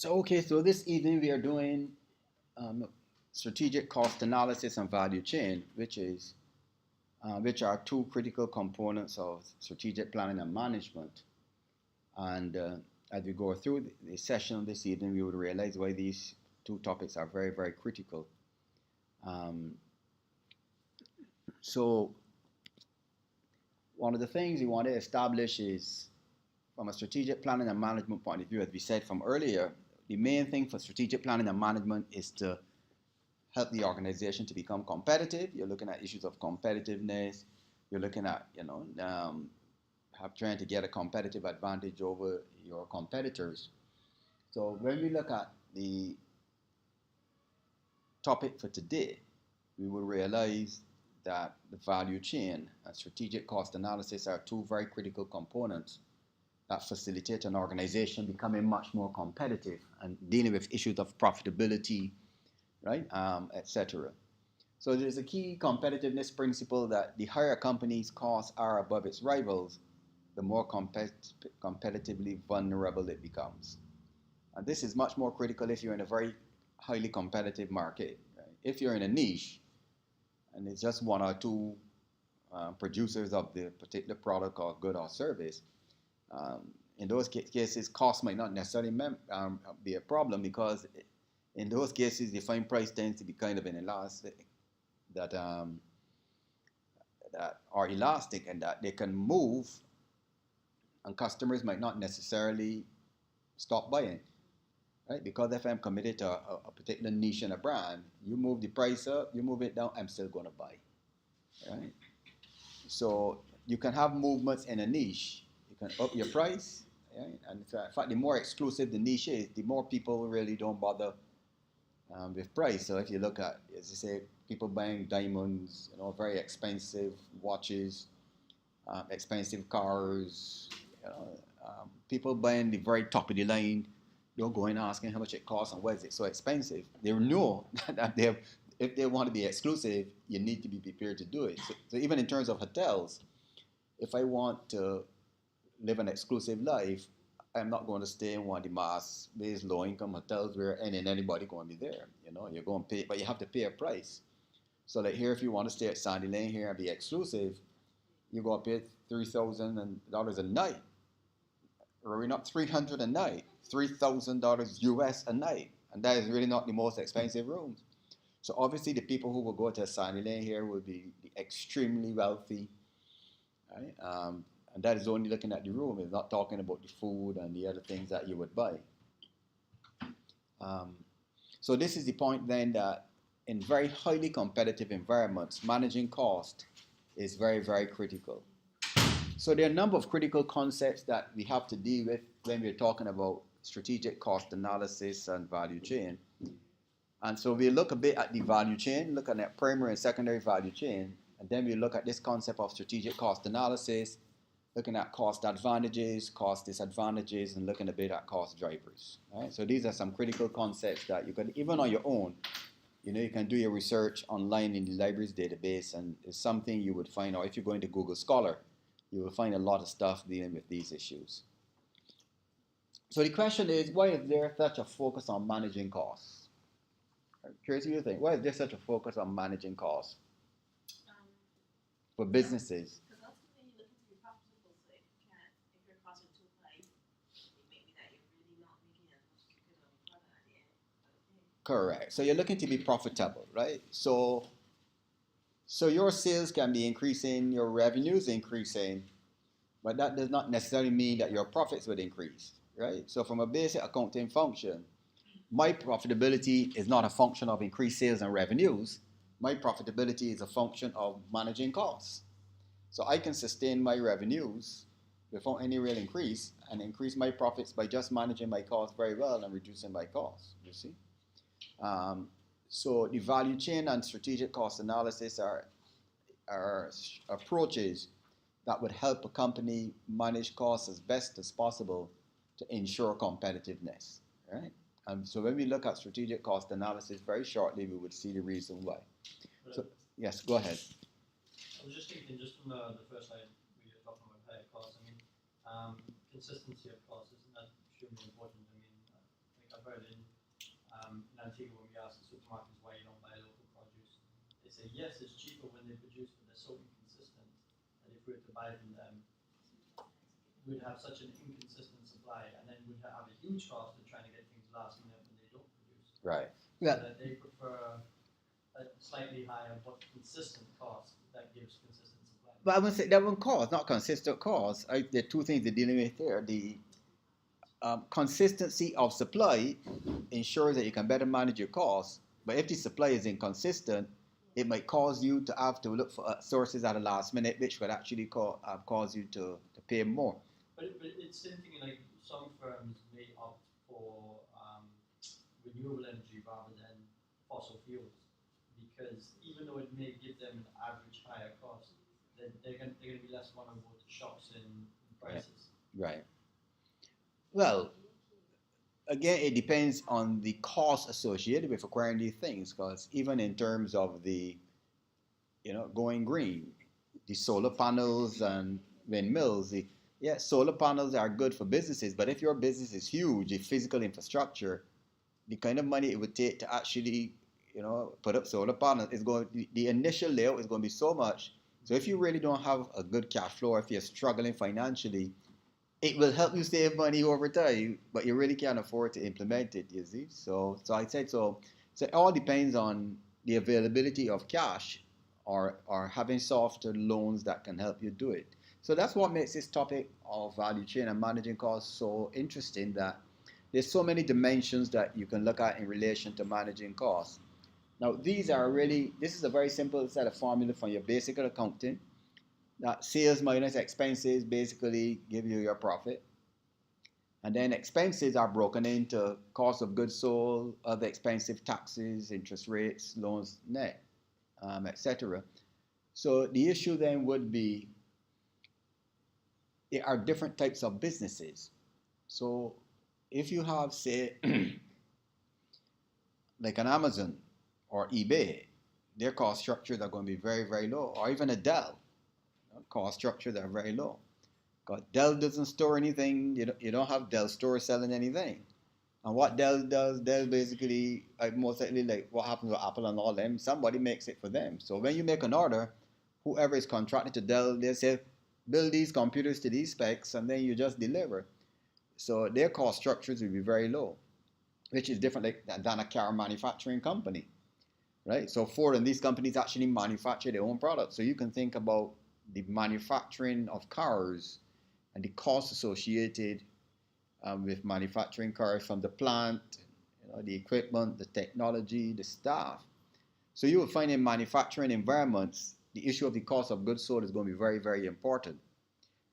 So this evening we are doing strategic cost analysis and value chain, which are two critical components of strategic planning and management. And as we go through the session this evening, we would realize why these two topics are very, very critical. Um, so one of the things we want to establish is, from a strategic planning and management point of view, as we said from earlier, the main thing for strategic planning and management is to help the organization to become competitive. You're looking at issues of competitiveness. You're looking at, trying to get a competitive advantage over your competitors. So when we look at the topic for today, we will realize that the value chain and strategic cost analysis are two very critical components that facilitate an organization becoming much more competitive and dealing with issues of profitability, right, etc. So there's a key competitiveness principle that the higher a company's costs are above its rivals, the more competitively vulnerable it becomes. And this is much more critical if you're in a very highly competitive market. Right? If you're in a niche and it's just one or two producers of the particular product or good or service, in those cases, cost might not necessarily be a problem, because in those cases, the fine price tends to be kind of an elastic that are elastic and that they can move, and customers might not necessarily stop buying, right? Because if I'm committed to a particular niche and a brand, you move the price up, you move it down, I'm still going to buy, right? So you can have movements in a niche. You can up your price, right? And in fact, the more exclusive the niche is, the more people really don't bother with price. So if you look at, as you say, people buying diamonds, very expensive watches, expensive cars, people buying the very top of the line, don't go in asking how much it costs and why is it so expensive. They know that if they want to be exclusive, you need to be prepared to do it. So even in terms of hotels, if I want to live an exclusive life, I'm not going to stay in one of the mass-based low-income hotels where anybody going to be there. You're going to pay, but you have to pay a price. So like here, if you want to stay at Sandy Lane here and be exclusive, you go pay $3,000 a night, or not $300 a night, $3,000 US a night, and that is really not the most expensive rooms. So obviously, the people who will go to Sandy Lane here will be the extremely wealthy, right? And that is only looking at the room. It's not talking about the food and the other things that you would buy. So this is the point then, that in very highly competitive environments, managing cost is very, very critical. So there are a number of critical concepts that we have to deal with when we're talking about strategic cost analysis and value chain. And so we look a bit at the value chain, look at that primary and secondary value chain, and then we look at this concept of strategic cost analysis, looking at cost advantages, cost disadvantages, and looking a bit at cost drivers. Right? So these are some critical concepts that you can, even on your own, you can do your research online in the library's database, and it's something you would find, or if you go into Google Scholar, you will find a lot of stuff dealing with these issues. So the question is, why is there such a focus on managing costs? I'm curious what you think. Why is there such a focus on managing costs for businesses? Because ultimately you're looking to be profitable, so if your costs are too high, it may be that you're really not making as much as you could on the product at the end of the day. Correct. So you're looking to be profitable, right? So your sales can be increasing, your revenues increasing, but that does not necessarily mean that your profits would increase, right? So from a basic accounting function, my profitability is not a function of increased sales and revenues. My profitability is a function of managing costs. So I can sustain my revenues without any real increase, and increase my profits by just managing my costs very well and reducing my costs, you see? So the value chain and strategic cost analysis are approaches that would help a company manage costs as best as possible to ensure competitiveness, right? So when we look at strategic cost analysis, very shortly we would see the reason why. So yes, go ahead. I was just thinking, just from the first slide, we were talking about higher costs. I mean, consistency of costs, isn't that extremely important? I mean, like I've heard in Antigua when we ask the supermarkets why you don't buy local produce, they say yes, it's cheaper when they produce, but they're so inconsistent that if we were to buy from them, we'd have such an inconsistent supply, and then we'd have a huge cost of trying to get things last minute when they don't produce. Right. So Yeah. that they prefer a slightly higher but consistent cost that gives consistent supply. But I would say that one cause, not consistent cause. There are two things they're dealing with there. The consistency of supply ensures that you can better manage your costs. But if the supply is inconsistent, it might cause you to have to look for sources at the last minute, which would actually cause you to pay more. But it's the same thing, like some firms may opt for renewable energy rather than fossil fuels, because even though it may give them an average higher cost, they're going to be less vulnerable to shocks in prices. Right. Well, again, it depends on the cost associated with acquiring these things, because even in terms of the, going green, the solar panels and windmills, solar panels are good for businesses, but if your business is huge, the physical infrastructure, the kind of money it would take to actually, put up solar panels the initial layout is going to be so much. So if you really don't have a good cash flow, if you're struggling financially, it will help you save money over time, but you really can't afford to implement it, you see. So I said so it all depends on the availability of cash or having softer loans that can help you do it. So that's what makes this topic of value chain and managing costs so interesting, that there's so many dimensions that you can look at in relation to managing costs. Now, this is a very simple set of formula for your basic accounting. That sales minus expenses basically give you your profit. And then expenses are broken into cost of goods sold, other expensive taxes, interest rates, loans net, etc. So the issue then would be, there are different types of businesses. So if you have, say, like an Amazon or eBay, their cost structures are going to be very, very low, or even a Dell. Cost structures are very low. Because Dell doesn't store anything. You don't have Dell store selling anything. And what Dell does, Dell basically, most likely, like what happens with Apple and all them, somebody makes it for them. So when you make an order, whoever is contracted to Dell, they say, build these computers to these specs, and then you just deliver. So their cost structures will be very low, which is different than a car manufacturing company, right? So Ford and these companies actually manufacture their own products. So you can think about the manufacturing of cars and the costs associated with manufacturing cars, from the plant, the equipment, the technology, the staff. So you will find in manufacturing environments, the issue of the cost of goods sold is going to be very, very important,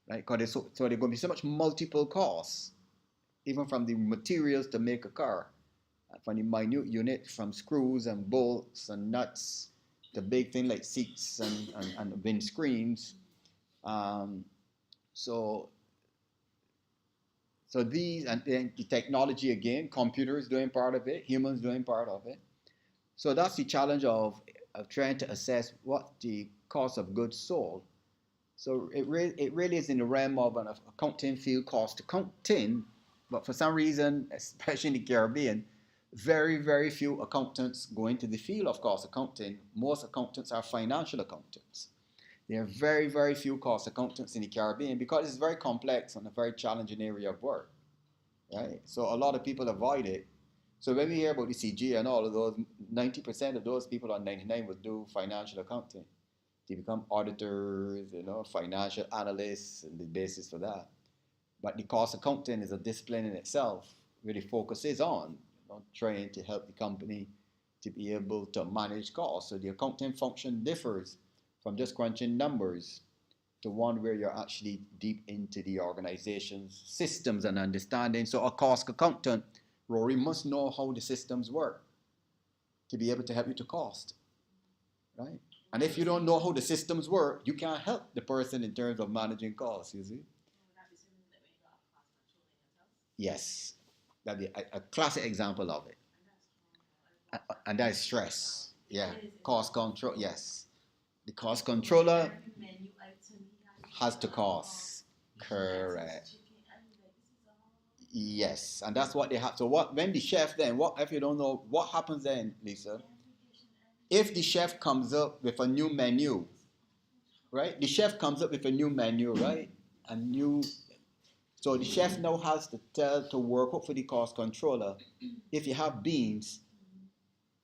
right? Because so there are going to be so much multiple costs, even from the materials to make a car, from the minute unit, from screws and bolts and nuts, the big thing like seats and windscreens. So these, and then the technology again, computers doing part of it, humans doing part of it. So that's the challenge of trying to assess what the cost of goods sold. So it really is in the realm of an accounting field, cost accounting, but for some reason, especially in the Caribbean, very, very few accountants go into the field of cost accounting. Most accountants are financial accountants. There are very, very few cost accountants in the Caribbean because it's very complex and a very challenging area of work, right? So a lot of people avoid it. So when we hear about the CG and all of those, 90% of those people on 99 would do financial accounting. They become auditors, financial analysts, and the basis for that. But the cost accounting is a discipline in itself, really focuses on trying to help the company to be able to manage costs. So the accounting function differs from just crunching numbers to one where you're actually deep into the organization's systems and understanding. So a cost accountant, Rory, must know how the systems work to be able to help you to cost, right? And if you don't know how the systems work, you can't help the person in terms of managing costs, you see? Yes, that'd be a classic example of it. And that is stress. Yeah, cost control, yes. The cost controller has to cost. Correct. Yes, and that's what they have. So what when the chef then, what if you don't know what happens then, Lisa? If the chef comes up with a new menu, right? The chef comes up with a new menu, right? A new so the chef now has to tell to work out for the cost controller. If you have beans,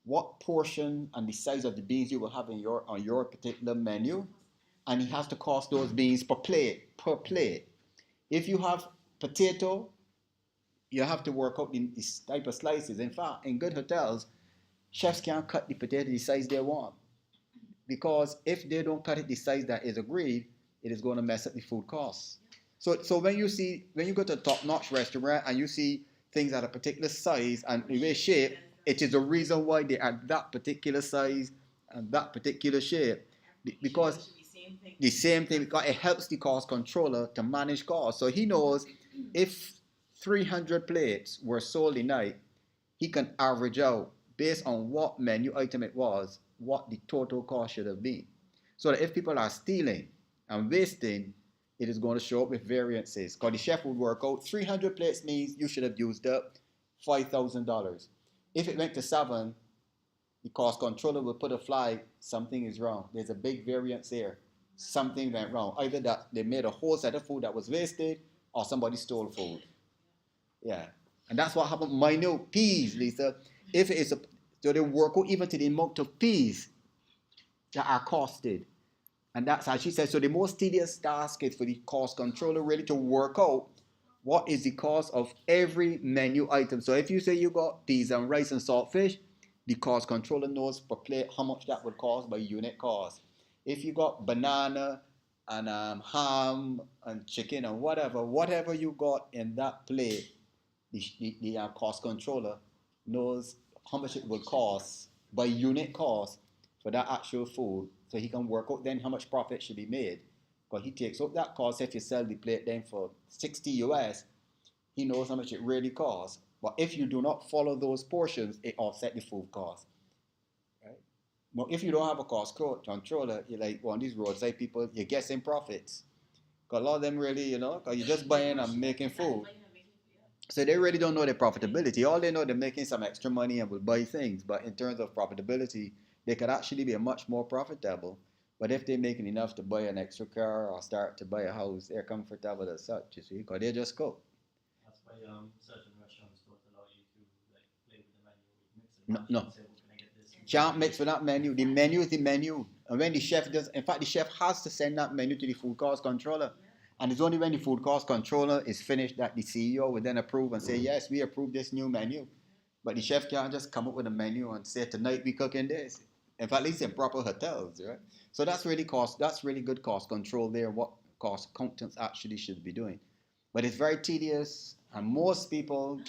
what portion and the size of the beans you will have in your on your particular menu, and he has to cost those beans per plate per plate. If you have potato, you have to work out the type of slices. In fact, in good hotels, chefs can't cut the potato the size they want because if they don't cut it the size that is agreed, it is going to mess up the food costs. So when you go to a top-notch restaurant and you see things at a particular size and the way shape, it is the reason why they are that particular size and that particular shape because the same thing because it helps the cost controller to manage costs. So he knows if 300 plates were sold a night, he can average out based on what menu item it was, what the total cost should have been. So that if people are stealing and wasting, it is going to show up with variances. Because the chef would work out 300 plates means you should have used up $5,000. If it went to 7, the cost controller will put a flag, something is wrong. There's a big variance here. Something went wrong. Either that they made a whole set of food that was wasted or somebody stole food. Yeah. And that's what happened. Minute peas, Lisa. If it's a so they work out even to the amount of peas that are costed. And that's how she said. So the most tedious task is for the cost controller really to work out what is the cost of every menu item. So if you say you got peas and rice and saltfish, the cost controller knows per plate how much that would cost by unit cost. If you got banana and ham and chicken and whatever you got in that plate, the cost controller knows how much it will cost by unit cost for that actual food, so he can work out then how much profit should be made. But he takes out that cost. If you sell the plate then for 60 US, he knows how much it really costs. But if you do not follow those portions, it offset the food cost. Right? But if you don't have a cost controller, you're like one of these roadside people, you're guessing profits. Because a lot of them really, because you're just buying and making food. So they really don't know their profitability. All they know, they're making some extra money and will buy things. But in terms of profitability, they could actually be much more profitable. But if they're making enough to buy an extra car or start to buy a house, they're comfortable as such, you see, because they just cook. That's why certain restaurants don't allow you to like play with the menu, mix and No, match no. and say, well, can I get this? Can't mix with that menu. The menu is the menu. And when the chef does, in fact, the chef has to send that menu to the food cost controller. And it's only when the food cost controller is finished that the CEO will then approve and say, yes, we approve this new menu. But the chef can't just come up with a menu and say, tonight we cooking this. In fact, at least in proper hotels, right? So that's really good cost control there, what cost accountants actually should be doing. But it's very tedious, and most people,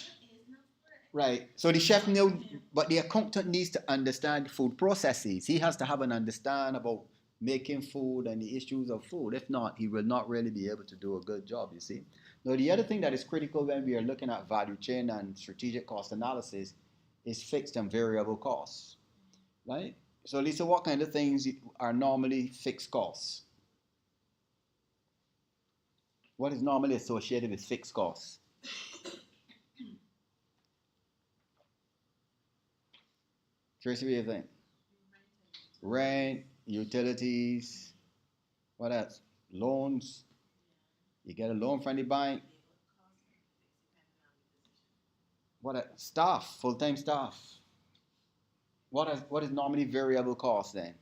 right? So the chef knows, but the accountant needs to understand food processes. He has to have an understand about making food and the issues of food. If not, he will not really be able to do a good job, you see. Now, the other thing that is critical when we are looking at value chain and strategic cost analysis is fixed and variable costs, right? So, Lisa, what kind of things are normally fixed costs? What is normally associated with fixed costs? Tracy, what do you think? Rent, utilities, what else? Loans. You get a loan from the bank. What else? Staff, full-time staff. What is normally variable cost then?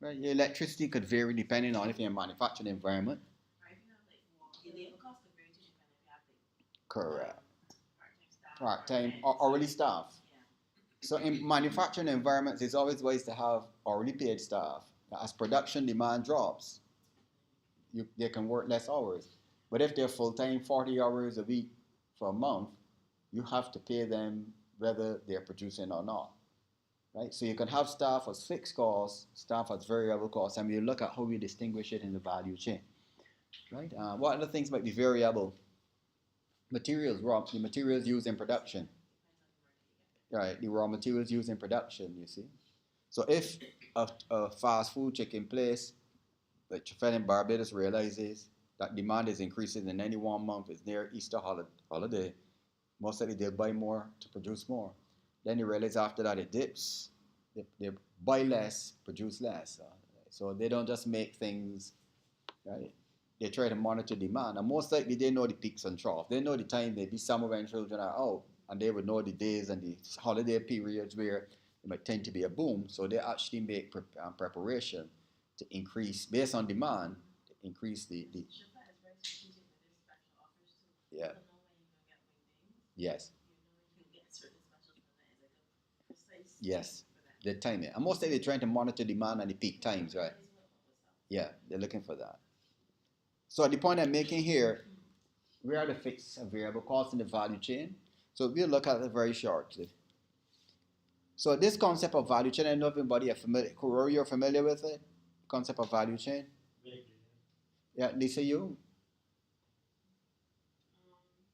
Right, your electricity could vary depending on if you're in a manufacturing environment. Correct. Part-time or already staff. So in manufacturing environments, there's always ways to have already paid staff. As production demand drops, they can work less hours. But if they're full-time, 40 hours a week for a month, you have to pay them whether they're producing or not. Right? So you can have staff as fixed costs, staff as variable costs, and we look at how we distinguish it in the value chain. Right? What other things might be variable? Materials, the materials used in production. Right, the raw materials used in production, you see. So if a fast food taking place, like Trafalgar in Barbados realizes that demand is increasing in any one month. It's near Easter holiday. Most likely they'll buy more to produce more. Then you realize after that it dips. They buy less, produce less. So they don't just make things, right? They try to monitor demand. And most likely they know the peaks and troughs. They know the time maybe summer when children are out. And they would know the days and the holiday periods where it might tend to be a boom. So they actually make preparation to increase, based on demand, to increase the Shopify is very strategic with their special offers too. yeah. You don't know when you're gonna get wingdings. Yes. You know you can get certain specials for that. It's like a precise Yes. for that. The timing. And most likely they're trying to monitor demand and the peak times, right? Yeah, they're looking for that. So the point I'm making here, we are the fixed and variable costs in the value chain. So we'll look at it very shortly. So this concept of value chain, I don't know if anybody are familiar, Rory, you're familiar with it? Concept of value chain? Vaguely, Yeah, Lisa, you? I honestly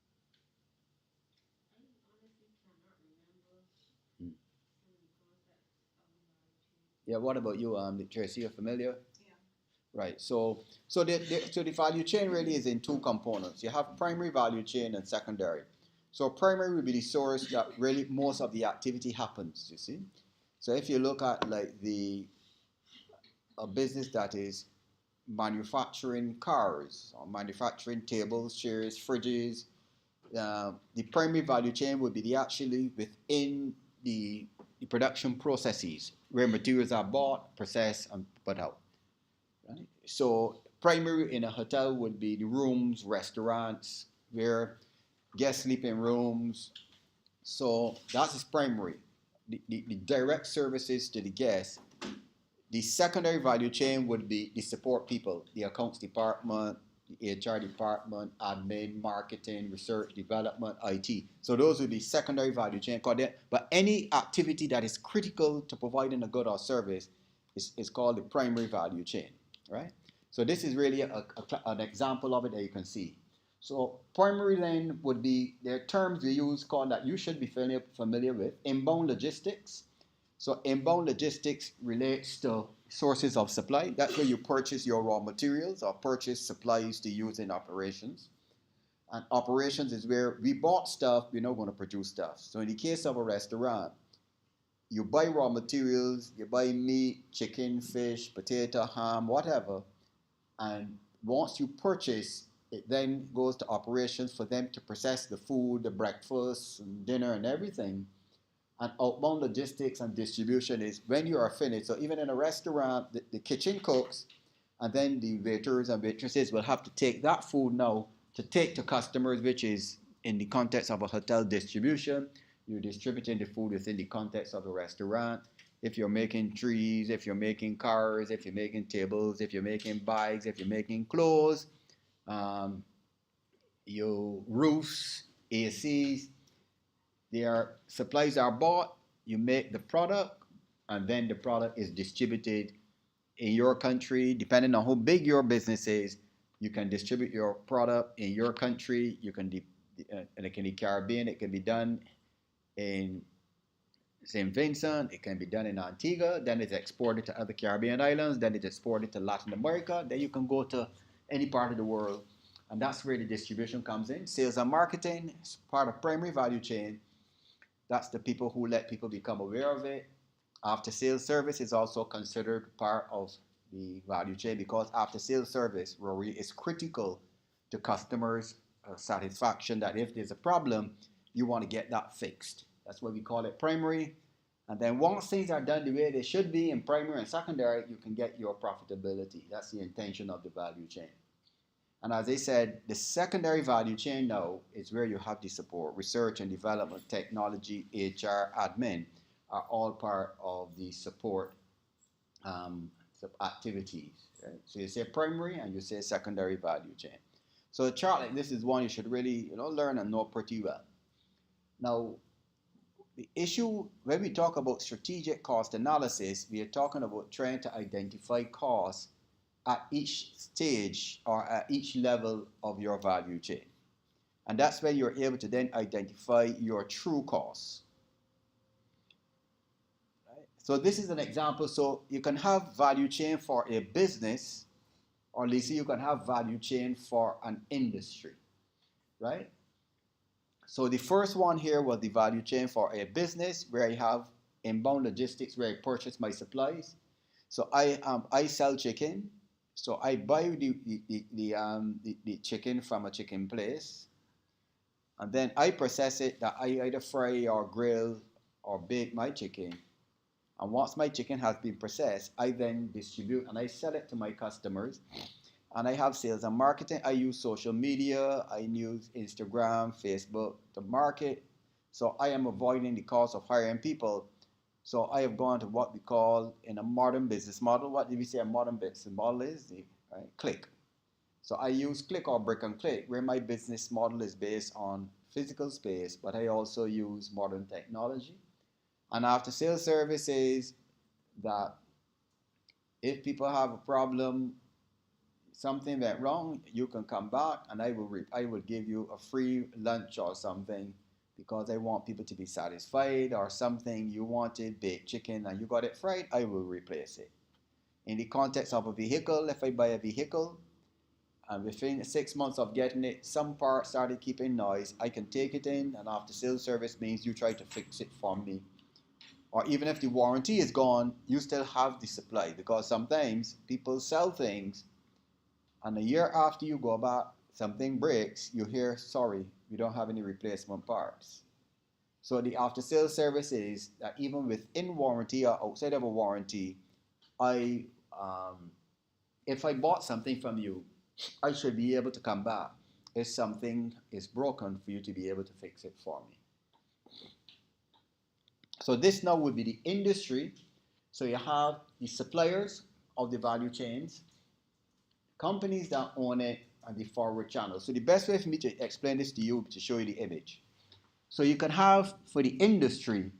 cannot remember Hmm. some of the concepts of the value chain. Yeah, what about you, Tracy, you're familiar? Yeah. Right, so the value chain really is in two components. You have primary value chain and secondary. So primary will be the source that really most of the activity happens, you see. So if you look at like a business that is manufacturing cars or manufacturing tables, chairs, fridges, the primary value chain would be actually within the production processes where materials are bought, processed, and put out. Right? So primary in a hotel would be the rooms, restaurants, where guest sleeping rooms. So that is primary. The direct services to the guests. The secondary value chain would be the support people, the accounts department, the HR department, admin, marketing, research, development, IT. So those would be secondary value chain. But any activity that is critical to providing a good or service is called the primary value chain, right? So this is really an example of it that you can see. So primary then would be, there are terms we use called that you should be familiar with. Inbound logistics. So inbound logistics relates to sources of supply. That's where you purchase your raw materials or purchase supplies to use in operations. And operations is where we bought stuff, we're not going to produce stuff. So in the case of a restaurant, you buy raw materials, you buy meat, chicken, fish, potato, ham, whatever. And once you purchase, it then goes to operations for them to process the food, the breakfast, and dinner, and everything. And outbound logistics and distribution is when you are finished. So even in a restaurant, the kitchen cooks, and then the waiters and waitresses will have to take that food now to take to customers, which is in the context of a hotel distribution. You're distributing the food within the context of the restaurant. If you're making trees, if you're making cars, if you're making tables, if you're making bikes, if you're making clothes, your roofs, ACs, their supplies are bought, you make the product, and then the product is distributed in your country. Depending on how big your business is, you can distribute your product in your country. You can, like in the Caribbean, it can be done in St. Vincent, it can be done in Antigua, then it's exported to other Caribbean islands, then it's exported to Latin America, then you can go to any part of the world. And that's where the distribution comes in. Sales and marketing is part of primary value chain. That's the people who let people become aware of it. After sales service is also considered part of the value chain because after sales service, Rory, is critical to customers' satisfaction that if there's a problem, you want to get that fixed. That's why we call it primary. And then once things are done the way they should be in primary and secondary, you can get your profitability. That's the intention of the value chain. And as I said, the secondary value chain now is where you have the support, research and development, technology, HR, admin are all part of the support activities. Right? So you say primary and you say secondary value chain. So a chart like this is one you should really learn and know pretty well. Now, the issue when we talk about strategic cost analysis, we are talking about trying to identify costs at each stage or at each level of your value chain. And that's where you're able to then identify your true costs. Right? So this is an example. So you can have value chain for a business Or Lisa, you can have value chain for an industry, right? So the first one here was the value chain for a business where I have inbound logistics where I purchase my supplies. So I sell chicken. So I buy the chicken from a chicken place, and then I process it. That I either fry or grill or bake my chicken. And once my chicken has been processed, I then distribute and I sell it to my customers. And I have sales and marketing. I use social media. I use Instagram, Facebook to market. So I am avoiding the cost of hiring people. So I have gone to what we call in a modern business model. What did we say a modern business model is? Right? Click. So I use click or brick and click, where my business model is based on physical space, but I also use modern technology. And after sales services, that if people have a problem, something went wrong, you can come back and I will give you a free lunch or something because I want people to be satisfied, or something you wanted baked chicken and you got it fried, I will replace it. In the context of a vehicle, if I buy a vehicle and within 6 months of getting it, some part started keeping noise, I can take it in, and after sales service means you try to fix it for me. Or even if the warranty is gone, you still have the supply, because sometimes people sell things and a year after you go back, something breaks, you hear, sorry, we don't have any replacement parts. So the after sales service is that even within warranty or outside of a warranty, I if I bought something from you, I should be able to come back if something is broken for you to be able to fix it for me. So this now would be the industry. So you have the suppliers of the value chains, companies that own it, and the forward channel. So the best way for me to explain this to you is to show you the image. So you can have, for the industry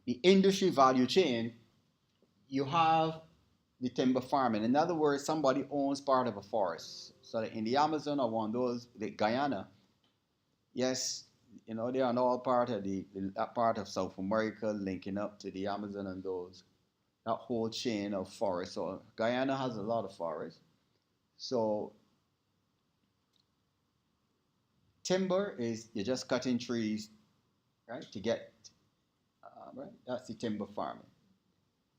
value chain, you have the timber farming. In other words, somebody owns part of a forest. So that in the Amazon or one of those, the Guyana, yes, you know, they are all part of that part of South America linking up to the Amazon and those, that whole chain of forests. So Guyana has a lot of forests. So timber is you're just cutting trees, right, to get, right? That's the timber farming.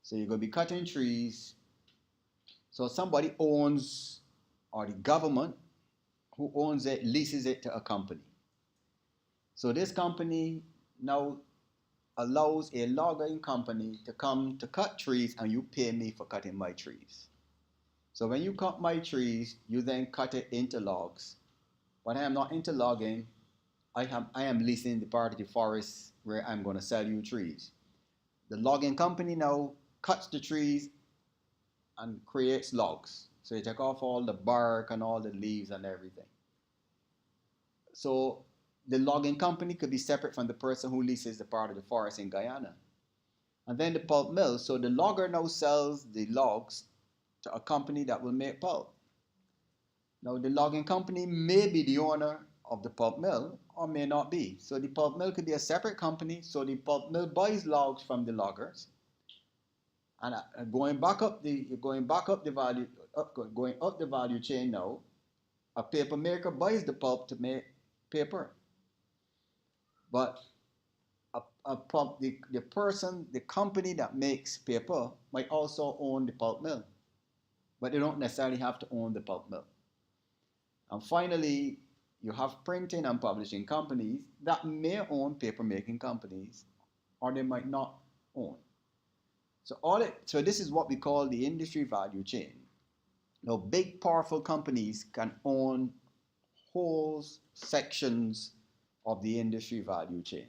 So you're going to be cutting trees. So somebody owns, or the government who owns it, leases it to a company. So this company now allows a logging company to come to cut trees, and you pay me for cutting my trees. So when you cut my trees, you then cut it into logs. But I am not into logging. I am leasing the part of the forest where I'm going to sell you trees. The logging company now cuts the trees and creates logs. So you take off all the bark and all the leaves and everything. So the logging company could be separate from the person who leases the part of the forest in Guyana. And then the pulp mill. So the logger now sells the logs to a company that will make pulp. Now the logging company may be the owner of the pulp mill or may not be. So the pulp mill could be a separate company. So the pulp mill buys logs from the loggers. And going up the value chain now, a paper maker buys the pulp to make paper. But the company that makes paper might also own the pulp mill, but they don't necessarily have to own the pulp mill. And finally, you have printing and publishing companies that may own paper making companies, or they might not own. So this is what we call the industry value chain. Now, big powerful companies can own whole sections of the industry value chain,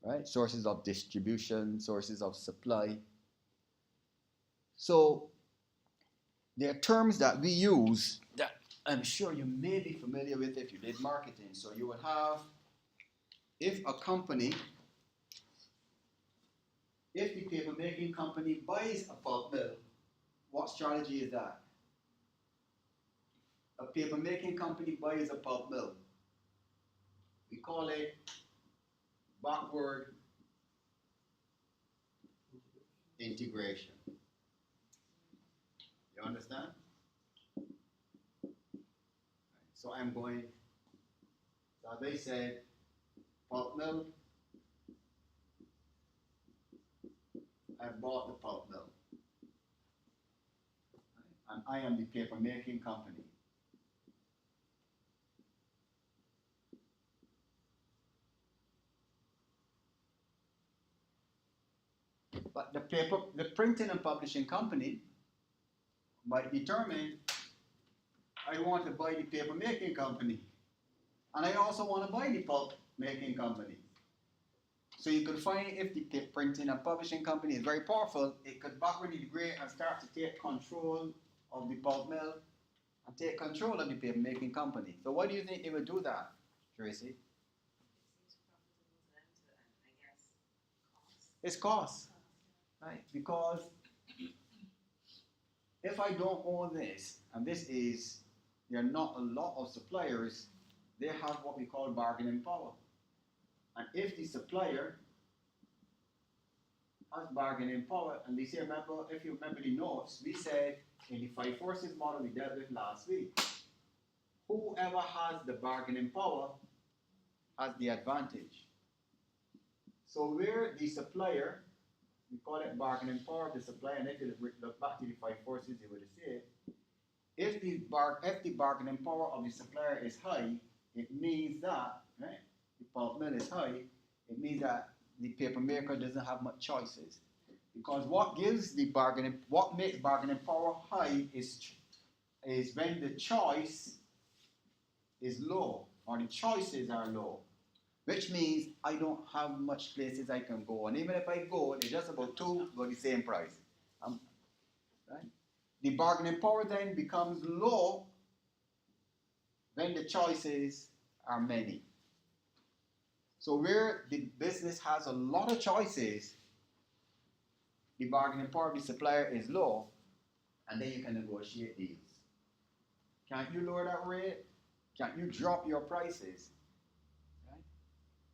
right? Sources of distribution, sources of supply. So there are terms that we use that I'm sure you may be familiar with if you did marketing. So you would have, if the paper making company buys a pulp mill, what strategy is that? A paper making company buys a pulp mill. We call it backward integration. understand? So I'm going, so as I said, pulp mill, I bought the pulp mill. And I am the paper making company. But the printing and publishing company might determine I want to buy the paper making company. And I also want to buy the pulp making company. So you could find if the printing and publishing company is very powerful, it could backward integrate and start to take control of the pulp mill and take control of the paper making company. So why do you think they would do that, Tracy? It seems profitable to them to, I guess, cost. It's cost, right? Because if I don't own this, and this is, there are not a lot of suppliers, they have what we call bargaining power. And if the supplier has bargaining power, and they say, remember, if you remember the notes, we said in the five forces model we dealt with last week, whoever has the bargaining power has the advantage. So where the supplier, we call it bargaining power of the supplier, and if you look back to the five forces, you would say, if the bargaining power of the supplier is high, it means that, right, the pulp mill is high, it means that the paper maker doesn't have much choices. Because what makes bargaining power high is when the choice is low, or the choices are low. Which means I don't have much places I can go. And even if I go, there's just about two for the same price. Right? The bargaining power then becomes low when the choices are many. So where the business has a lot of choices, the bargaining power of the supplier is low, and then you can negotiate deals. Can't you lower that rate? Can't you drop your prices? Right?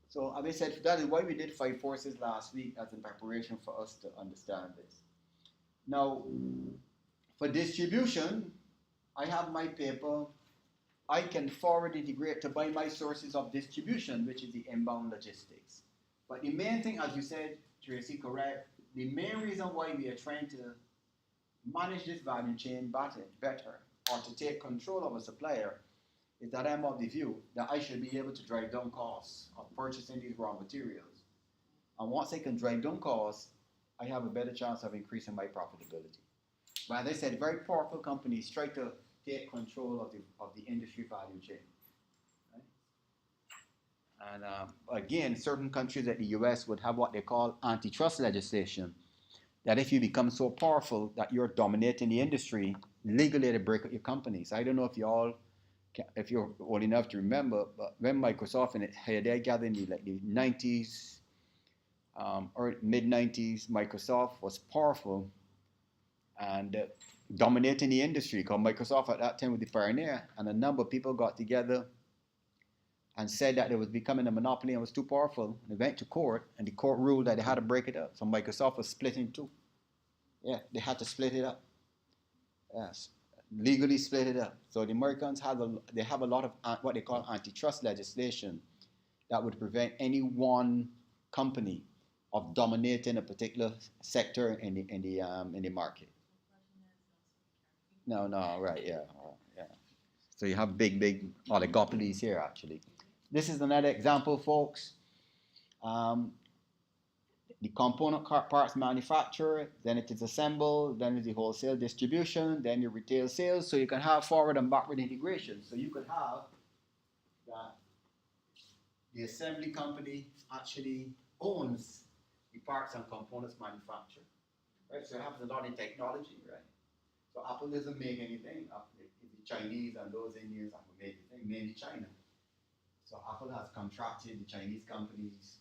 So as I said, that is why we did five forces last week as in preparation for us to understand this. Now, for distribution, I have my paper. I can forward integrate to buy my sources of distribution, which is the inbound logistics. But the main thing, as you said, Tracy, correct, the main reason why we are trying to manage this value chain better or to take control of a supplier is that I'm of the view that I should be able to drive down costs of purchasing these raw materials. And once I can drive down costs, I have a better chance of increasing my profitability. But as I said, very powerful companies try to take control of the industry value chain. Right? And again, certain countries like the US would have what they call antitrust legislation, that if you become so powerful that you're dominating the industry, legally they break up your companies. I don't know if you're old enough to remember, but when Microsoft they gathered in the 90s or mid 90s, Microsoft was powerful and dominating the industry, because Microsoft at that time was the pioneer, and a number of people got together and said that it was becoming a monopoly and was too powerful. They went to court, and the court ruled that they had to break it up. So Microsoft was split in two. Yeah, they had to split it up. Yes, legally split it up. So the Americans have a lot of what they call antitrust legislation that would prevent any one company of dominating a particular sector in the market. No, right, yeah. So you have big oligopolies here, actually. This is another example, folks. The component parts manufacturer, then it is assembled, then it's the wholesale distribution, then your retail sales. So you can have forward and backward integration. So you could have that the assembly company actually owns the parts and components manufacturer. Right? So it happens a lot in technology, right? So Apple doesn't make anything. The Chinese and those Indians have made anything, mainly China. So Apple has contracted the Chinese companies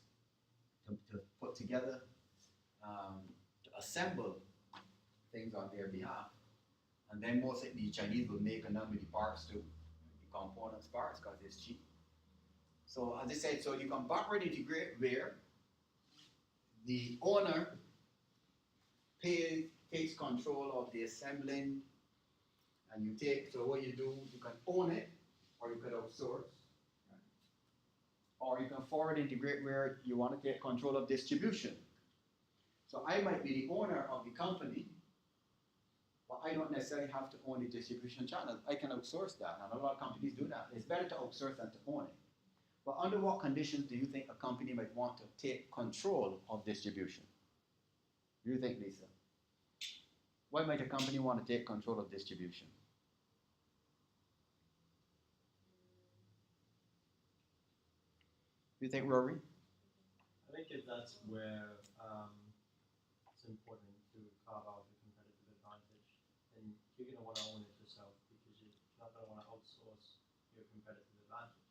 to put together, to assemble things on their behalf. And then most of the Chinese will make a number of the parts too, the components parts, because it's cheap. So as I said, so you can backward integrate where the owner takes control of the assembling And you take, so what you do, you can own it, or you could outsource, right? Or you can forward integrate where you want to take control of distribution. So I might be the owner of the company, but I don't necessarily have to own the distribution channel. I can outsource that, and a lot of companies do that. It's better to outsource than to own it. But under what conditions do you think a company might want to take control of distribution? Do you think, Lisa? Why might a company want to take control of distribution? Do you think, Rory? I think if that's where it's important to carve out a competitive advantage, then you're going to want to own it yourself because you're not going to want to outsource your competitive advantage.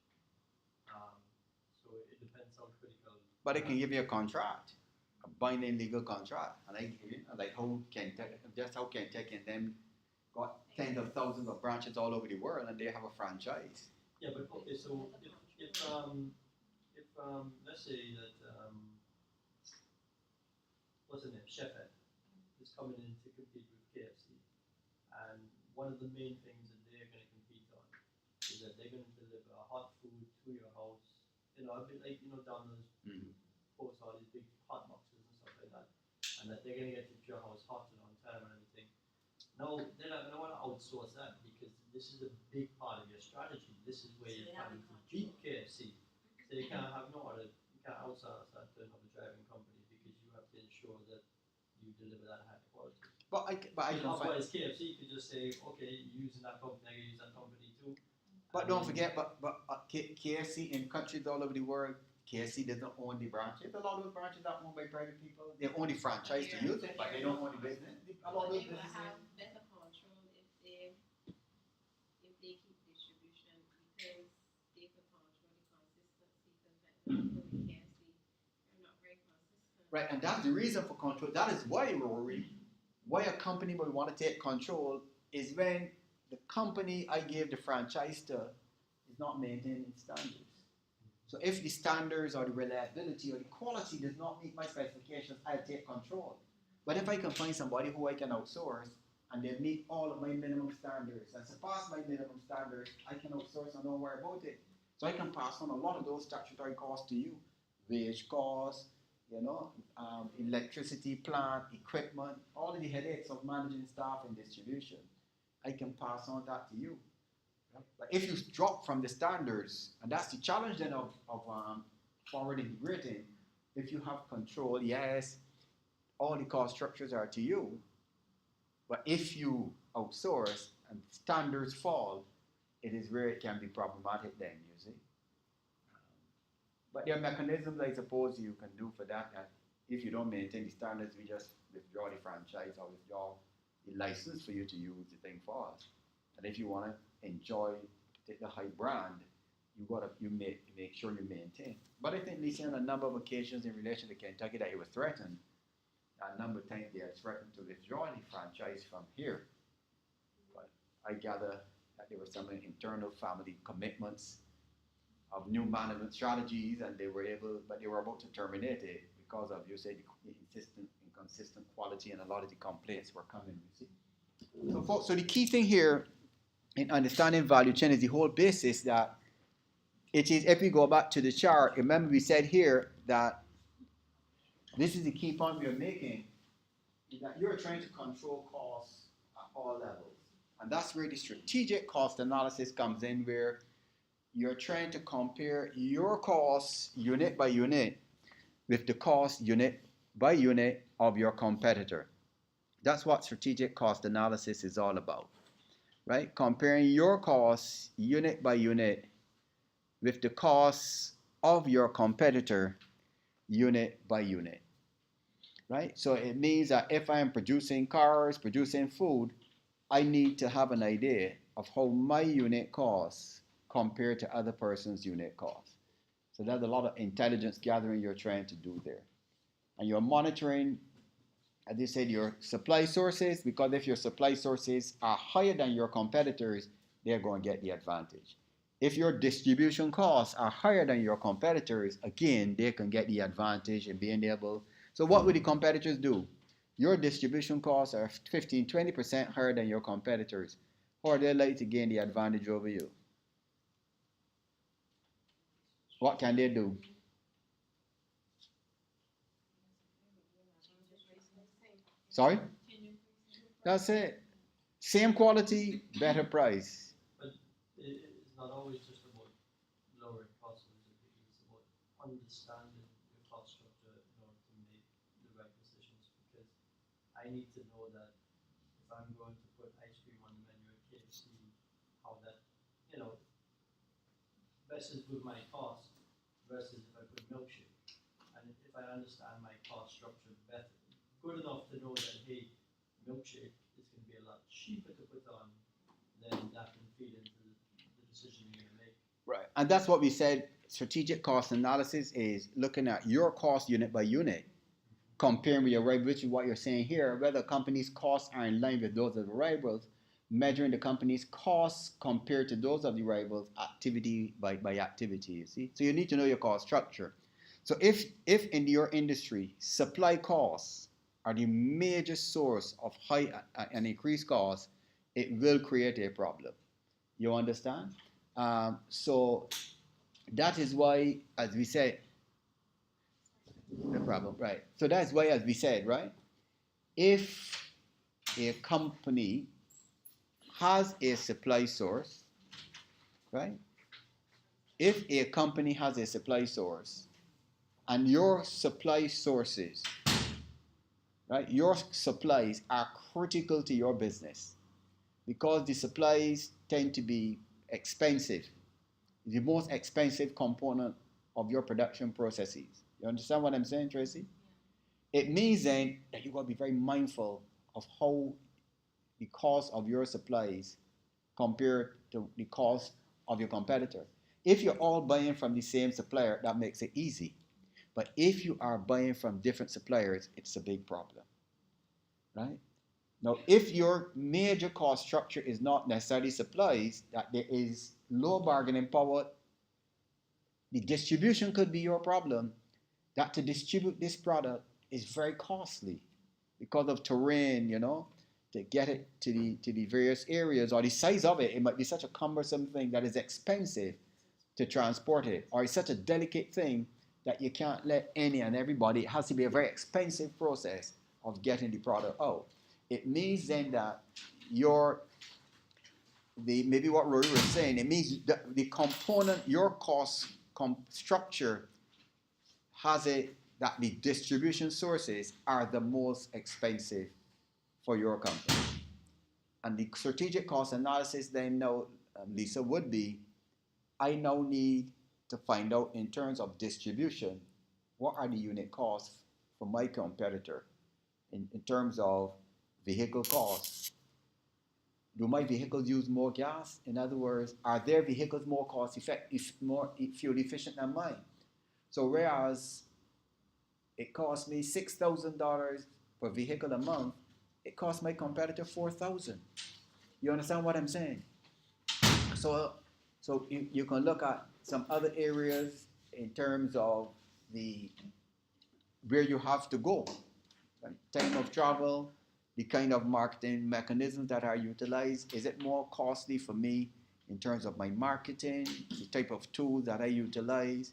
So it depends how critical. But it can give you a contract, a binding legal contract, and like how Kentucky, just how Kentucky and them got tens of thousands of branches all over the world, and they have a franchise. Yeah, but okay, so if let's say that what's the name, Chef Ed is coming in to compete with KFC, and one of the main things that they're going to compete on is that they're going to deliver hot food to your house. You know, a bit like Donald's post all these big hot boxes and stuff like that, and that they're going to get it to your house hot and on time and everything. No, they're not going to want to outsource that because this is a big part of your strategy. This is where you're trying to beat KFC. So you can't have no other, you can't outsource that to another driving company because you have to ensure that you deliver that high quality. But I don't find. Otherwise, KFC could just say, okay, you're using that company, I can use that company too. But don't forget, KFC in countries all over the world, KFC doesn't own the branches. A lot of those branches are owned by private people. They own the franchise to use it, but they don't own the business. A lot of those They will businesses. have better control if they keep distribution because they could control the consistency. Because like the people with KFC, they're not very consistent. Right, and that's the reason for control. That is why, Rory, why a company would want to take control is when the company I gave the franchise to is not maintaining standards. So if the standards or the reliability or the quality does not meet my specifications, I'll take control. But if I can find somebody who I can outsource and they meet all of my minimum standards and surpass my minimum standards, I can outsource and don't worry about it. So I can pass on a lot of those statutory costs to you. Wage costs, electricity, plant, equipment, all of the headaches of managing staff and distribution. I can pass on that to you. Right? But if you drop from the standards, and that's the challenge then of forward integrating, if you have control, yes, all the cost structures are to you. But if you outsource and standards fall, it is where it can be problematic then, you see. But there are mechanisms, I suppose, you can do for that if you don't maintain the standards, we just withdraw the franchise or withdraw the license for you to use the thing for us. And if you want to enjoy a particular high brand, you make sure you maintain. But I think, Lisa, on a number of occasions in relation to Kentucky that it was threatened, a number of times they had threatened to withdraw the franchise from here. But I gather that there were some internal family commitments of new management strategies, and they were about to terminate it because of, you say, the inconsistent quality, and a lot of the complaints were coming, you see. So, folks, so the key thing here in understanding value chain is the whole basis that it is, if we go back to the chart, remember we said here that this is the key point we are making, is that you're trying to control costs at all levels. And that's where the strategic cost analysis comes in, where you're trying to compare your costs unit by unit with the cost unit by unit of your competitor. That's what strategic cost analysis is all about, right? Comparing your costs unit by unit with the costs of your competitor unit by unit, right? So it means that if I am producing cars, producing food, I need to have an idea of how my unit costs compared to other person's unit costs. So there's a lot of intelligence gathering you're trying to do there. And you're monitoring, as you said, your supply sources, because if your supply sources are higher than your competitors, they're going to get the advantage. If your distribution costs are higher than your competitors, again, they can get the advantage in being able. So what will the competitors do? Your distribution costs are 15, 20% higher than your competitors. Or they like to gain the advantage over you. What can they do? Sorry? That's it. Same quality, better price. But it's not always just about lowering costs, it's about understanding your cost structure in order to make the right decisions. Because I need to know that if I'm going to put ice cream on the menu at KFC, how that, you know, versus with my cost versus if I put milkshake. And if I understand my cost structure better, good enough to know that, hey, milkshake is going to be a lot cheaper to put on, then that can feed into the decision you're going to make. Right. And that's what we said. Strategic cost analysis is looking at your cost unit by unit, comparing with your rival, which is what you're saying here, whether a company's costs are in line with those of the rivals, measuring the company's costs compared to those of the rivals, activity by activity, you see? So you need to know your cost structure. So if in your industry, supply costs are the major source of high and increased costs, it will create a problem. You understand? So that is why, as we said, the problem, right? So that's why, as we said, right? If a company has a supply source, right? If a company has a supply source and your supply sources, right? Your supplies are critical to your business because the supplies tend to be expensive, the most expensive component of your production processes. You understand what I'm saying, Tracy? It means then that you got to be very mindful of how the cost of your supplies compared to the cost of your competitor. If you're all buying from the same supplier, that makes it easy. But if you are buying from different suppliers, it's a big problem, right? Now, if your major cost structure is not necessarily supplies, that there is low bargaining power, the distribution could be your problem. That to distribute this product is very costly because of terrain, to get it to the various areas, or the size of it. It might be such a cumbersome thing that is expensive to transport it, or it's such a delicate thing that you can't let any and everybody. It has to be a very expensive process of getting the product out. It means then that maybe what Rory was saying, it means that the component, your cost structure has it that the distribution sources are the most expensive for your company. And the strategic cost analysis then now, Lisa, would be, I now need to find out in terms of distribution, what are the unit costs for my competitor in terms of vehicle costs? Do my vehicles use more gas? In other words, are their vehicles more cost effective, more fuel efficient than mine? So whereas it costs me $6,000 per vehicle a month, it costs my competitor $4,000. You understand what I'm saying? So, you can look at some other areas in terms of the where you have to go, right? Time of travel, the kind of marketing mechanisms that are utilized. Is it more costly for me in terms of my marketing, the type of tools that I utilize,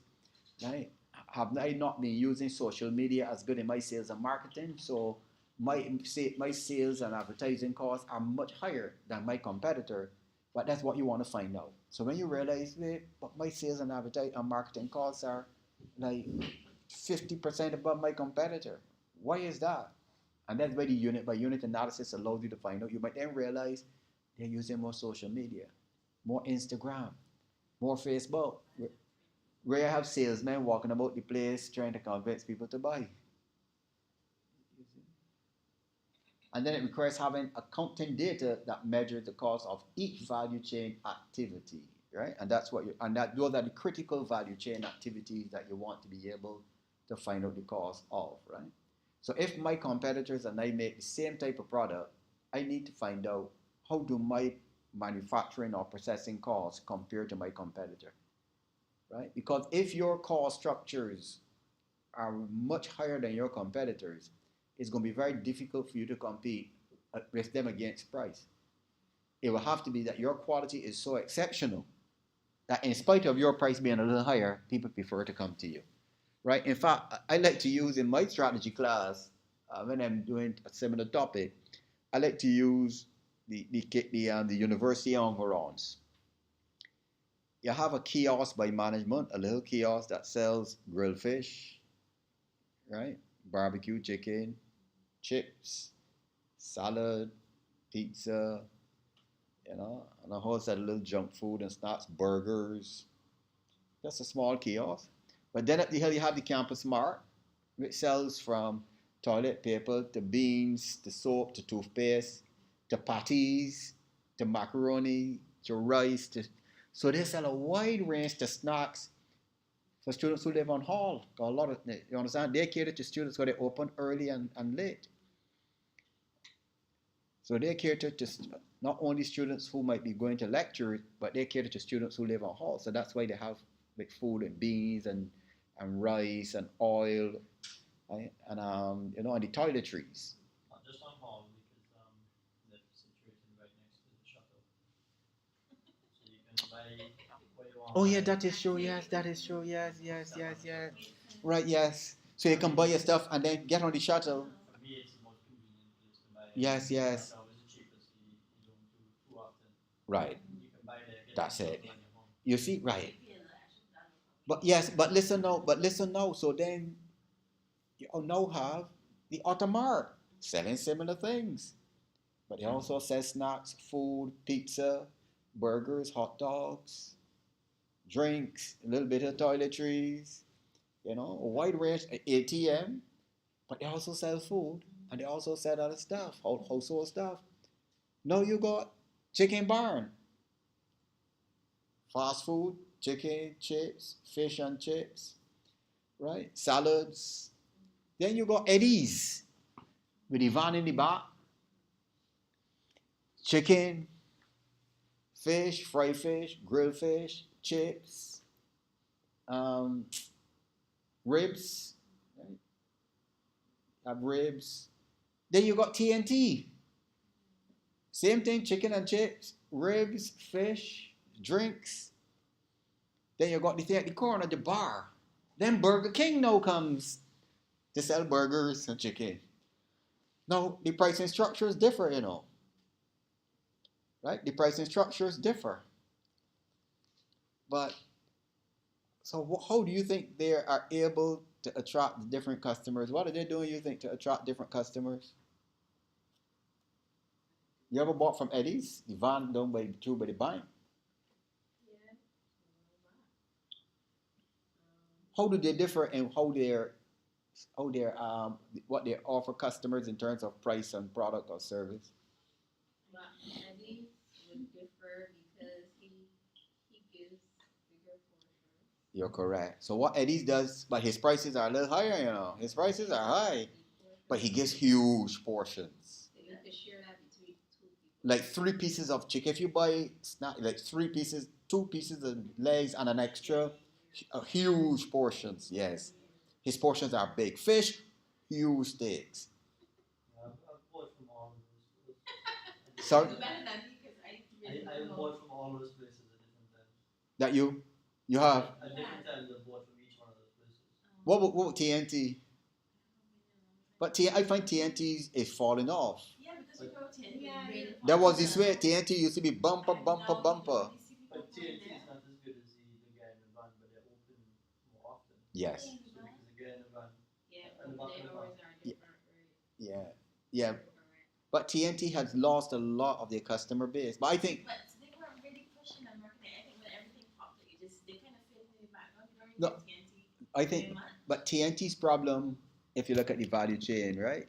right? Have I not been using social media as good in my sales and marketing? So my sales and advertising costs are much higher than my competitor, but that's what you want to find out. So when you realize, but my sales and advertising and marketing costs are like 50% above my competitor. Why is that? And that's where the unit by unit analysis allows you to find out. You might then realize they're using more social media, more Instagram, more Facebook, where you have salesmen walking about the place trying to convince people to buy. And then it requires having accounting data that measures the cost of each value chain activity, right? And that's what those are the critical value chain activities that you want to be able to find out the cost of, right? So if my competitors and I make the same type of product, I need to find out how do my manufacturing or processing costs compare to my competitor, right? Because if your cost structures are much higher than your competitors, it's going to be very difficult for you to compete with them against price. it will have to be that your quality is so exceptional that in spite of your price being a little higher, people prefer to come to you, right? In fact, I like to use in my strategy class when I'm doing a similar topic, I like to use the university environs. You have a kiosk by management, a little kiosk that sells grilled fish, right? Barbecue chicken, chips, salad, pizza, and a whole set of little junk food and snacks, burgers. Just a small kiosk. But then at the hill you have the campus mart, which sells from toilet paper to beans to soap to toothpaste to patties to macaroni to rice to so they sell a wide range to snacks for students who live on hall. A lot of you understand they cater to students who they open early and late. So they cater to not only students who might be going to lecture, but they cater to students who live on hall. So that's why they have like food and beans and rice and oil, right? And the toiletries. Just on Hall because they're situated right next to the shuttle, so you can buy what you want. Oh yeah, that is true. Yes, that is true. Yes. Right. Yes. So you can buy your stuff and then get on the shuttle. For me, it's the most convenient place to buy it. Yes. That's always the cheapest. You don't do too often. Right. You can buy there. That's it. On your home. You see, right. But yes, but listen now. So then you now have the Automart selling similar things. But they also sell snacks, food, pizza, burgers, hot dogs, drinks, a little bit of toiletries, a wide range, ATM. But they also sell food and they also sell other stuff, household stuff. Now you got Chicken Barn, fast food, chicken, chips, fish and chips, right? Salads. Then you got Eddie's with the van in the back. Chicken, fish, fried fish, grilled fish, chips, ribs. Right? Have ribs. Then you got TNT. Same thing, chicken and chips, ribs, fish, drinks. Then you got the thing at the corner, the bar. Then Burger King now comes to sell burgers and chicken. Now, the pricing structures differ, right? The pricing structures differ. But, so how do you think they are able to attract different customers? What are they doing, you think, to attract different customers? You ever bought from Eddie's? The van done by the bank. Yeah. How do they differ in what they offer customers in terms of price and product or service? But Eddie would differ because he gives bigger portions. You're correct. So what Eddie's does, but his prices are a little higher, His prices are high, but he gives huge portions. So you could share that between two people. Like 3 pieces of chicken. If you buy like 3 pieces, 2 pieces of legs and an extra, huge portions. Yes, his portions are big. Fish, huge steaks. Yeah, I've bought from all of those places. Sorry? It's better than me because I really I don't know. bought from all those places at different times. That you have. At different times, I bought from each one of those places. What TNT? But I find TNT is falling off. Yeah, because you go to That was this way. TNT used to be bumper. But TNT is not as good as the guy in the van, but they're open more often. Yes. So because the guy in the van, Yeah, and the but back they of the always van. are different. Right? Yeah. But TNT has lost a lot of their customer base. But I think But they were really pushing and marketing. I think when everything popped, they kind of faded in the background. You No, don't really TNT. I think, but TNT's problem, if you look at the value chain, right?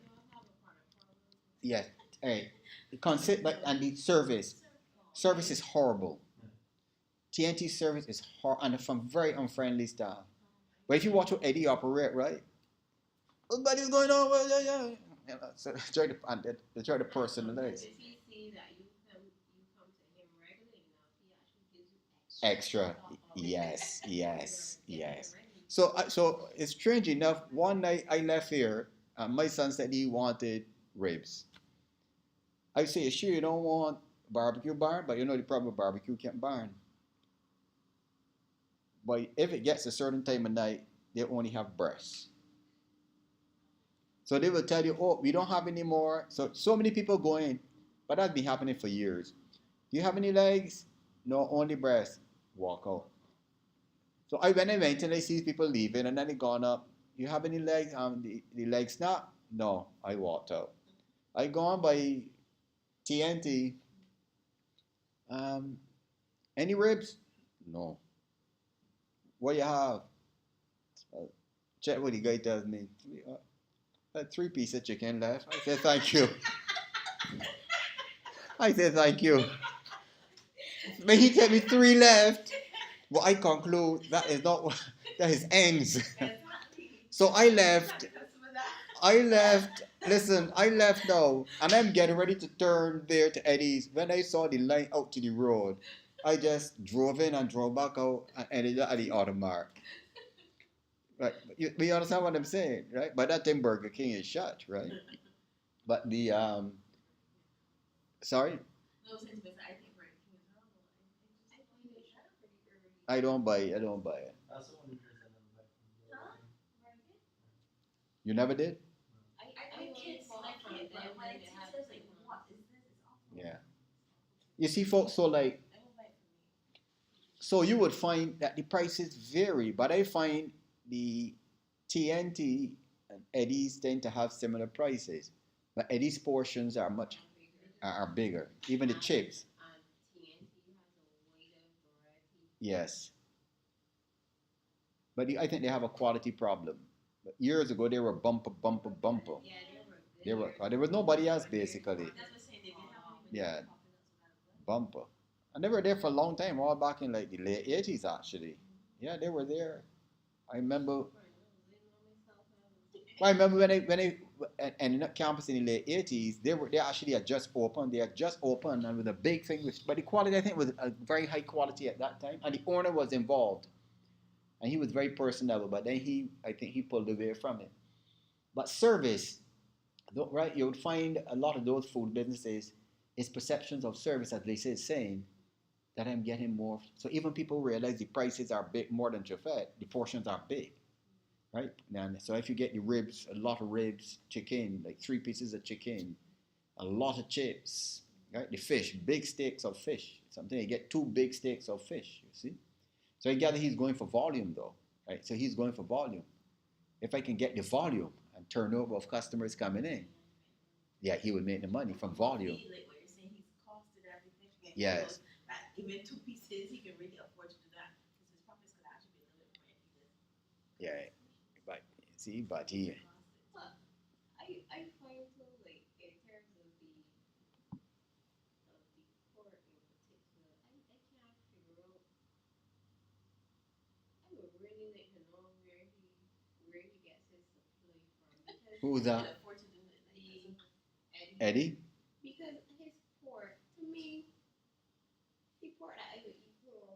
Yeah. Hey, and the service is horrible. TNT service is horrible and from very unfriendly staff. But if you watch how Eddie operate, right? Everybody's going on, yeah. So they try to personalize. If he sees that you come to him regularly enough, he actually gives you Extra, extra. yes. So it's strange enough. One night I left here, and my son said he wanted ribs. I say, sure, you don't want barbecue barn, but you know the problem with barbecue can't barn. But if it gets a certain time of night, they only have breasts. So they will tell you, oh, we don't have any more. So many people go in, but that's been happening for years. Do you have any legs? No, only breasts. Walk out. So when I went and I see people leaving and then they gone up, you have any legs? The leg snap? No, I walked out. I gone by TNT. Um, any ribs? No. What you have? Uh, Check what the guy tells me. Three piece of chicken left. I said thank you. I said thank you. But he tell me three left. Well, I conclude that is not that is ends. Exactly. So I left. Customer that. I left. Listen, I left now, and I'm getting ready to turn there to Eddie's. When I saw the line out to the road, I just drove in and drove back out and ended up at the Automark. Right? You understand what I'm saying, right? By that time, Burger King is shut, right? But the sorry, No sense, but I think Burger King is horrible. I think they shut up pretty early. I don't buy it. I don't buy it. That's the one who does another back from the Huh? other thing. Burger King? You never did? I kids like it, but when I taste it, it's like, what is this? It's awful. Yeah. You see, folks, so like, I won't buy it for me. so you would find that the prices vary, but I find the TNT and Eddie's tend to have similar prices, but Eddie's portions are bigger. Even the chips, TNT has a wider variety. yes. But I think they have a quality problem. But years ago, they were bumper, bumper, bumper. Yeah, They were. There was nobody else basically. That's what I'm saying. They didn't have any Yeah. popping up so bad. Bumper. And they were there for a long time, all back in like the late 80s actually. Yeah, they were there. I remember. Well, I remember and in that campus in the late 80s, they actually had just opened. They had just opened and with a big thing, but the quality I think was a very high quality at that time, and the owner was involved, and he was very personable. But then I think he pulled away from it. But service, right? You would find a lot of those food businesses is perceptions of service, as they say, saying that I'm getting more. So even people realize the prices are big more than Jafet, the portions are big, right? And so if you get the ribs, a lot of ribs, chicken, like 3 pieces of chicken, a lot of chips, right? The fish, big steaks of fish. Something you get 2 big steaks of fish, you see? So you gather he's going for volume though, right? So he's going for volume. If I can get the volume and turnover of customers coming in, yeah, he would make the money from volume. Like what you're saying, he's costed everything. And he Yes. knows that even 2 pieces, he can really afford to do that because his profits could actually be a little bit more if he did. Yeah, but see, but he, But I find too, like in terms of the pork in particular, I can't figure out. I would really like to know where he gets his supply from because who's He that? can afford to do it. Like, Eddie, Eddie? because his pork to me, the pork that I would eat raw,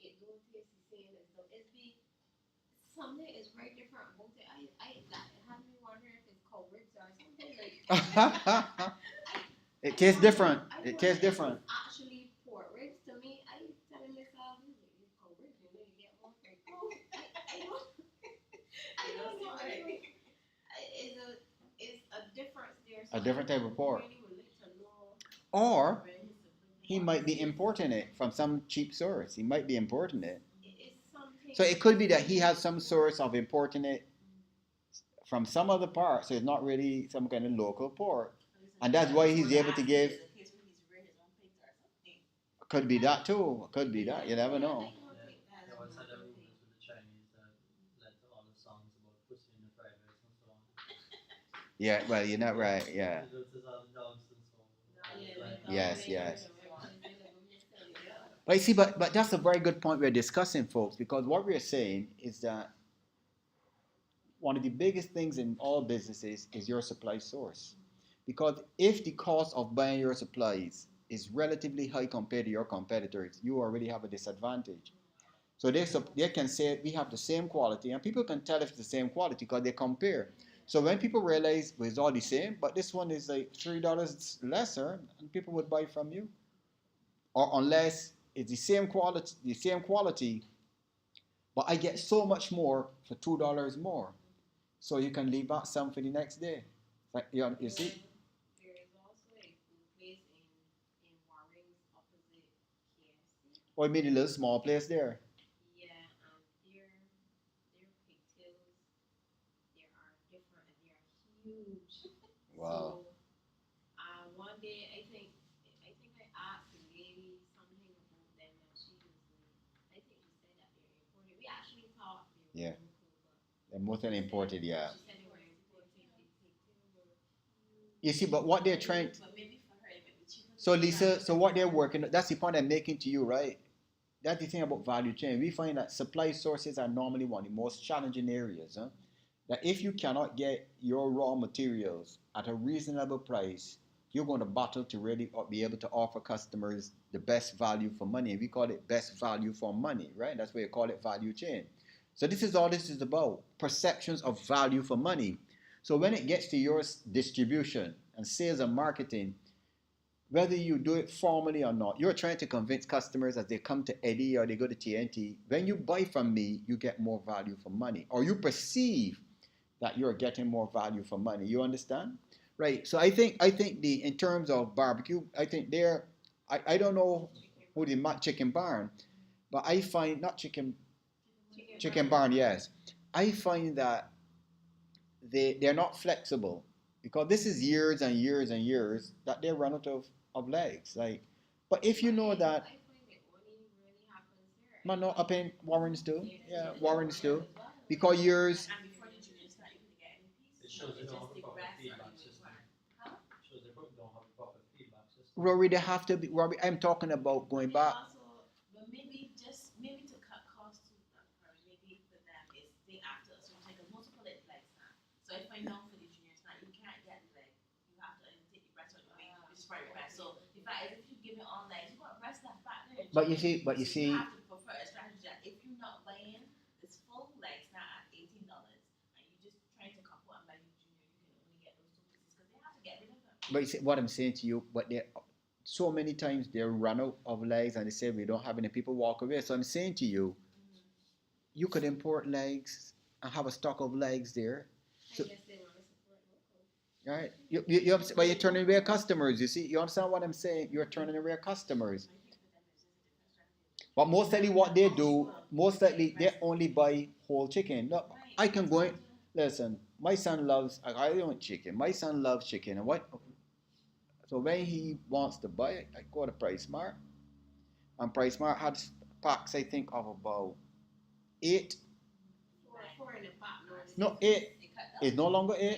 it don't taste the same as though it's be something is very different about it. That had me wondering if it's called ribs or something like. It tastes different. It tastes different. Actually, pork ribs to me, I telling myself, it's called ribs. You know, you get more. Like, oh, I don't. I don't know. It's a difference there. So A different type of pork. I really would like to know Or where his supply he might be importing it from some cheap source. He might be importing it. It's something. So it could be that he has some source of importing it from some other part. So it's not really some kind of local pork. And that's why he's able to give. Could be that too. Could be that. You never know. There was had a rumors with the Chinese that led to all the songs about pussy in the fried rice and so on. Yeah, well, you're not right. Yeah. There's all the dogs and so on. Like, Yes, yes. But you see, but that's a very good point we're discussing, folks, because what we're saying is that one of the biggest things in all businesses is your supply source. Because if the cost of buying your supplies is relatively high compared to your competitors, you already have a disadvantage. So they can say we have the same quality, and people can tell if it's the same quality because they compare. So when people realize well, it's all the same, but this one is like $3 lesser, and people would buy from you. or unless it's the same quality, but I get so much more for $2 more. So you can leave out some for the next day. Like you see? There is also a food place in Warren's opposite KFC. Or maybe a little small place there. Yeah, their pigtails, they are different and they are huge. Wow. So one day I think I asked the lady something about them and she was like, I think she said that they're imported. We actually thought they Yeah. were local, but They're more than imported, yeah. she said they were imported. The pigtails were huge. You see, but what they're trying. But maybe for her, it might be cheaper. So Lisa, so what they're working, that's the point I'm making to you, right? That's the thing about value chain. We find that supply sources are normally one of the most challenging areas. Huh? That if you cannot get your raw materials at a reasonable price, you're going to battle to really be able to offer customers the best value for money. And we call it best value for money, right? That's why you call it value chain. So this is all this is about, perceptions of value for money. So when it gets to your distribution and sales and marketing, whether you do it formally or not, you're trying to convince customers as they come to Eddie or they go to TNT, when you buy from me, you get more value for money, or you perceive that you're getting more value for money. You understand? Right. So I think the in terms of barbecue, I think there, I don't know who the chicken barn, but I find not chicken barn, yes. I find that they're not flexible because this is years and years and years that they run out of legs. Like, but if you know that, I find it only really happens here. man, no, up in Warren's too, yeah, Warren's too, As well. because years. And before the juniors start, you can get any piece. It shows they It's don't just have a the proper grass feedback and the system. Huh? It shows they probably don't have a proper feedback system. Rory, they have to be. Rory, I'm talking about going But back. also, but maybe to cut costs to maybe for them is they after a certain time because most people it like snack. So if I know for the junior snack, you can't get like you have to take the breast on your way, you just fry your breast. So if you give it all legs, you got breast left back there. But you see, So you have to prefer a strategy that if you're not buying this full legs not at $18 and you just trying to couple and buy the junior, you can only get those two pieces because they have to get rid of them. but you see what I'm saying to you. But they so many times they run out of legs and they say we don't have any people walk away. So I'm saying to you, you could import legs and have a stock of legs there. So, I guess they want to support local. right? But you're turning away customers. You see, you understand what I'm saying? You're turning away customers. I think for them it's just a different strategy. But most likely, what they do, most likely they only buy whole chicken. Look, I can go in. Listen, my son loves. I don't want chicken. My son loves chicken, and what? So when he wants to buy it, I go to Price Mart, and Price Mart had packs. I think of about 8. Four in the pot. No, 8. They cut down. It's no longer 8. They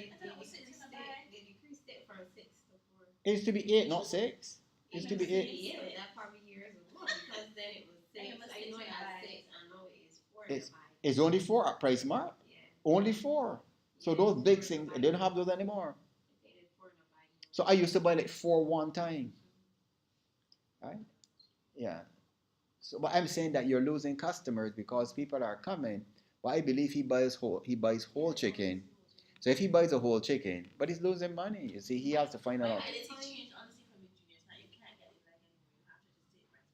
decreased it from 6 to 4. It used to be 8, not 6. It used to be 8. Yeah, but that probably years ago because then it was 6. It was I know it had 6. 6 I know it is 4 in It's the pot. it's only 4 at Price Mart. Yeah. Only 4. So those big things, they don't have those anymore. I think it's 4 in the pot. So I used to buy like 4 one time. Right? Yeah. So, but I'm saying that you're losing customers because people are coming. But I believe he buys whole chicken. So if he buys a whole chicken, but he's losing money. You see, he has to find My out. mentality changed honestly from the juniors. Now you can't get the leg anymore. You have to just take breast.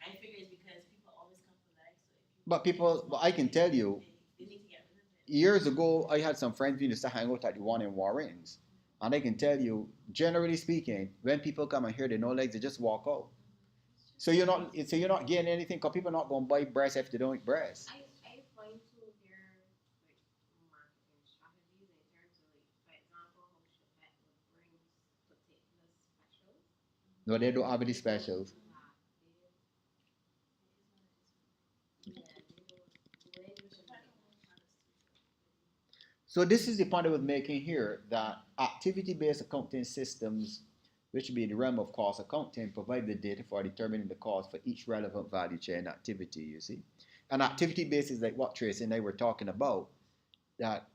I figure it's because people always come for legs. So if you But people, but I can tell you, they need to get rid of it. years ago, I had some friends who used to hang out at the one in Warren's. And I can tell you, generally speaking, when people come and hear they no legs, they just walk out. So you're not getting anything because people are not going to buy breast if they don't eat breast. I find too their like marketing strategies in terms of like, for example, how Chevette would bring particular specials. No, they don't have any specials. Yeah, they don't do Chevette. So this is the point I was making here, that activity-based accounting systems, which would be in the realm of cost accounting, provide the data for determining the cost for each relevant value chain activity, you see. And activity-based is like what Tracy and I were talking about, that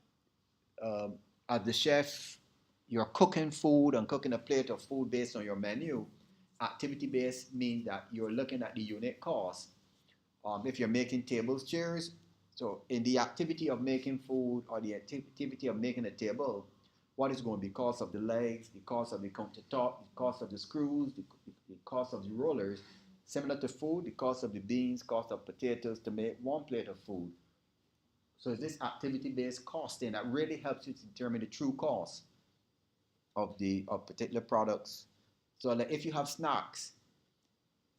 as the chef, you're cooking food and cooking a plate of food based on your menu. Activity-based means that you're looking at the unit cost. If you're making tables, chairs, so in the activity of making food or the activity of making a table, what is going to be cost of the legs, the cost of the countertop, the cost of the screws, the cost of the rollers, Similar to food, the cost of the beans, cost of potatoes to make one plate of food. So it's this activity-based costing that really helps you to determine the true cost of particular products. So like if you have snacks,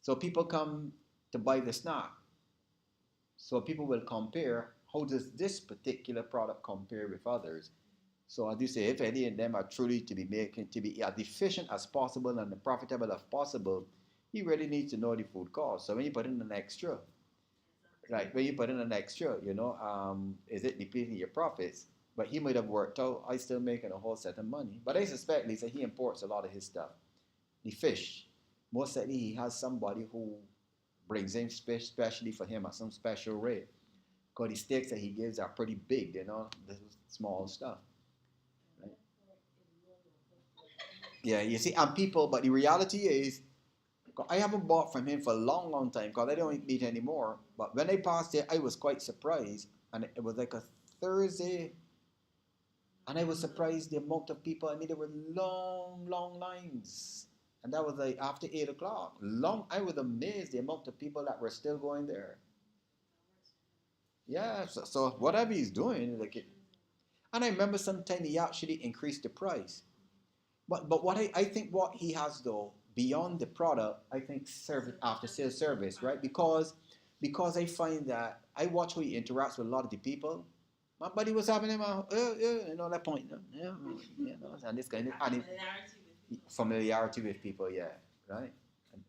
so people come to buy the snack. So people will compare how does this particular product compare with others. So as you say, if any of them are truly to be making to be as efficient as possible and as profitable as possible, he really needs to know the food cost. So when you put in an extra, right? When you put in an extra, is it depleting your profits? But he might have worked out, I still making a whole set of money. But I suspect, Lisa, he imports a lot of his stuff. The fish, most likely he has somebody who brings in fish specially for him at some special rate. Because the steaks that he gives are pretty big, this is small stuff. Right? Yeah, you see, and people, but the reality is, I haven't bought from him for a long, long time because I don't eat meat anymore. But when I passed it, I was quite surprised. And it was like a Thursday. And I was surprised the amount of people. I mean, there were long, long lines. And that was like after 8 o'clock. I was amazed the amount of people that were still going there. Yeah, so whatever he's doing, like it. And I remember sometime he actually increased the price. But what I think what he has though, beyond the product, I think service after sales service, right? Because I find that I watch how he interacts with a lot of the people. My buddy was having him that point, and this kind of familiarity with people, yeah, right.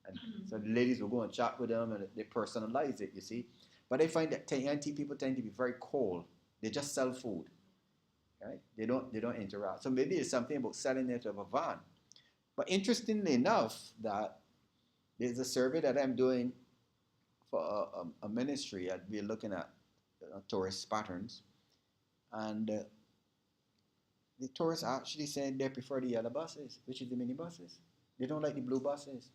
And so the ladies will go and chat with them, and they personalize it, you see. But I find that TNT people tend to be very cold. They just sell food, right? They don't interact. So maybe it's something about selling it of a van. But interestingly enough, that there's a survey that I'm doing for a ministry, and we're looking at tourist patterns, and the tourists are actually saying they prefer the yellow buses, which is the minibuses. They don't like the blue buses.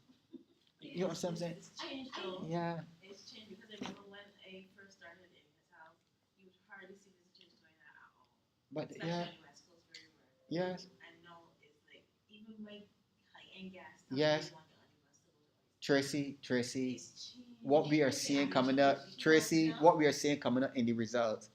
You know what I'm saying? It's changed though. Yeah. It's changed because I remember when I first started in his house, you would hardly see visitors going there at all. But Especially yeah. on the West Coast, very rare. Yes. And now it's like even my high-end gas. Yes. Want to on the bus to go to Tracy, It's changed. what we are seeing coming up, Tracy, what we are seeing coming up in the results,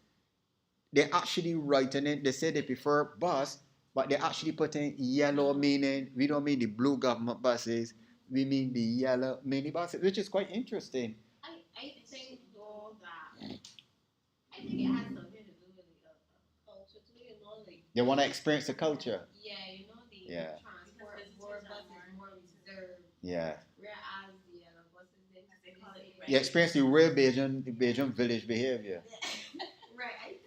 they're actually writing it. They say they prefer bus, but they're actually putting yellow, meaning we don't mean the blue government buses, we mean the yellow minibuses, which is quite interesting. I think though that I think it has something to do with the culture too. Like They want to experience the culture. yeah, the transport more buses more reserved. Yeah. Whereas the yellow buses they call it You experience the real Bajan village behavior. Right, I think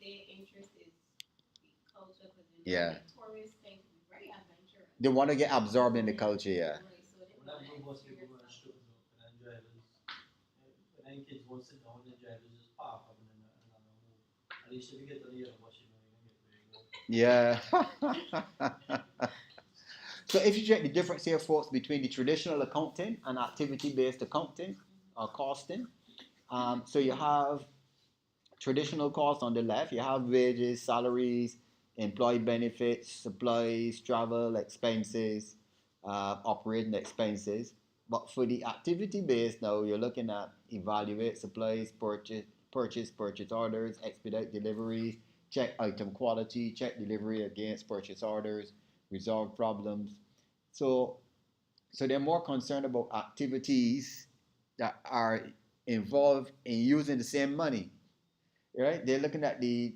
their interest is the culture because Yeah. like, tourists tend to be very adventurous. They want to get absorbed in the culture, yeah. Right, so they When want that to blue bus people experience going to that. strip us up, and then drivers, when kids won't sit down, the drivers just park up and then move. At least if you get on the yellow bus, you know you're going to get pretty good. Yeah. So if you check the difference here, folks, between the traditional accounting and activity-based accounting or costing, so you have traditional costs on the left. You have wages, salaries, employee benefits, supplies, travel expenses, operating expenses. But for the activity-based, now you're looking at evaluate supplies, purchase orders, expedite deliveries, check item quality, check delivery against purchase orders, resolve problems. So, so they're more concerned about activities that are involved in using the same money, right? They're looking at the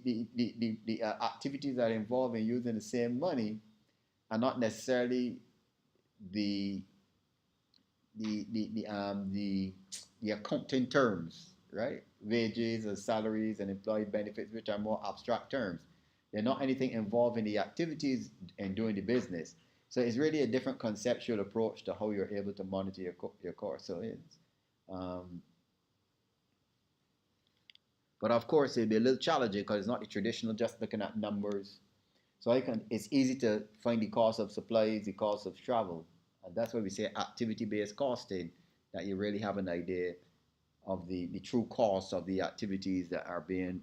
activities that are involved in using the same money, and not necessarily the the accounting terms, right? Wages and salaries and employee benefits, which are more abstract terms. They're not anything involved in the activities and doing the business. So it's really a different conceptual approach to how you're able to monitor your course. So it's, but of course it'll be a little challenging because it's not the traditional just looking at numbers. So it's easy to find the cost of supplies, the cost of travel. And that's why we say activity-based costing, that you really have an idea of the true cost of the activities that are being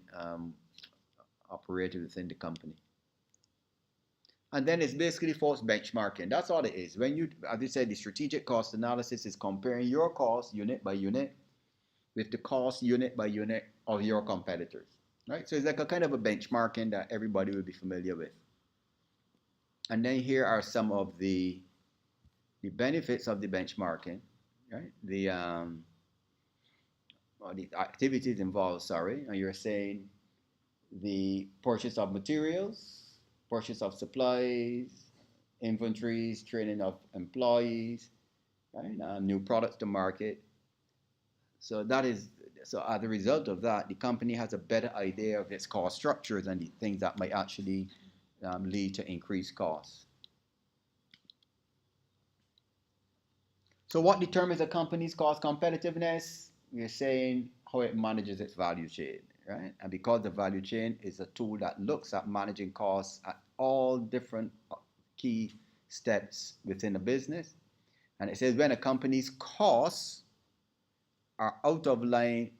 operated within the company. And then it's basically false benchmarking. That's all it is. When you, as you said, the strategic cost analysis is comparing your cost unit by unit with the cost unit by unit of your competitors, right? So it's like a kind of a benchmarking that everybody will be familiar with. And then here are some of the benefits of the benchmarking, right? The activities involved, sorry, and you're saying the purchase of materials, purchase of supplies, inventories, training of employees, right? New products to market. So that is, so as a result of that, the company has a better idea of its cost structures and the things that might actually lead to increased costs. So what determines a company's cost competitiveness? We're saying how it manages its value chain, right? And because the value chain is a tool that looks at managing costs at all different key steps within a business. And it says when a company's costs are out of line,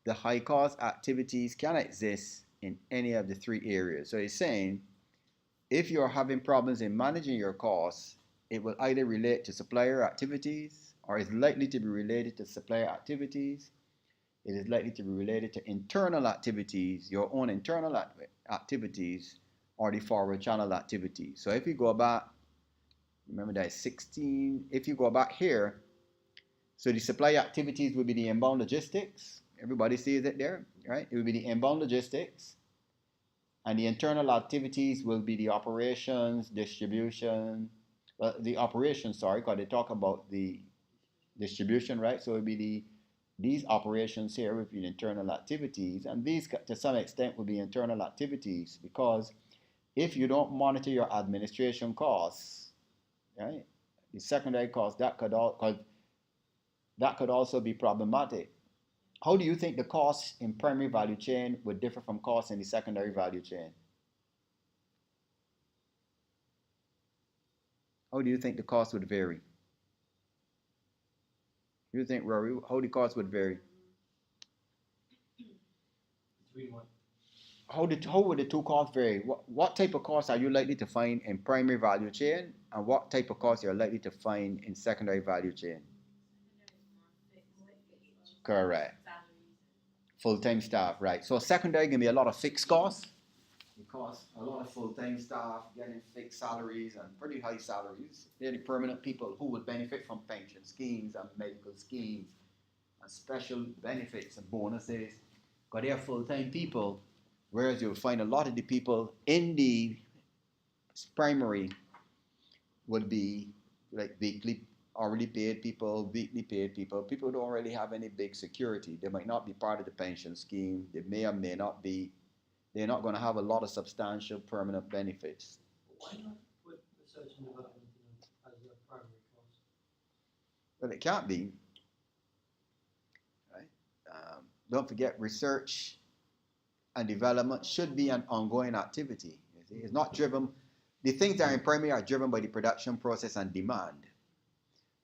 the high cost activities can exist in any of the three areas. So it's saying if you're having problems in managing your costs, it will either relate to supplier activities or is likely to be related to supplier activities. It is likely to be related to internal activities, your own internal activities, or the forward channel activities. So if you go back, remember that 16, if you go back here, so the supply activities will be the inbound logistics. Everybody sees it there, right? It will be the inbound logistics. And the internal activities will be the operations, distribution, the operations, sorry, because they talk about the distribution, right? So it will be these operations here will be the internal activities. And these, to some extent, will be internal activities because if you don't monitor your administration costs, right, the secondary costs, that could also be problematic. How do you think the costs in primary value chain would differ from costs in the secondary value chain? How do you think the costs would vary? You think, Rory, how the costs would vary? Between what? How would the two costs vary? What type of costs are you likely to find in primary value chain, and what type of costs you're likely to find in secondary value chain? Correct. Full-time staff, right? So secondary can be a lot of fixed costs because a lot of full-time staff getting fixed salaries and pretty high salaries. They're the permanent people who would benefit from pension schemes and medical schemes and special benefits and bonuses because they're full-time people. Whereas you'll find a lot of the people in the primary would be like weekly, already paid people, weekly paid people. People don't really have any big security. They might not be part of the pension scheme. They may or may not be. They're not going to have a lot of substantial permanent benefits. Why not put research and development as a primary cost? Well, it can't be. Right? Don't forget, research and development should be an ongoing activity. You see? It's not driven, the things that are in primary are driven by the production process and demand.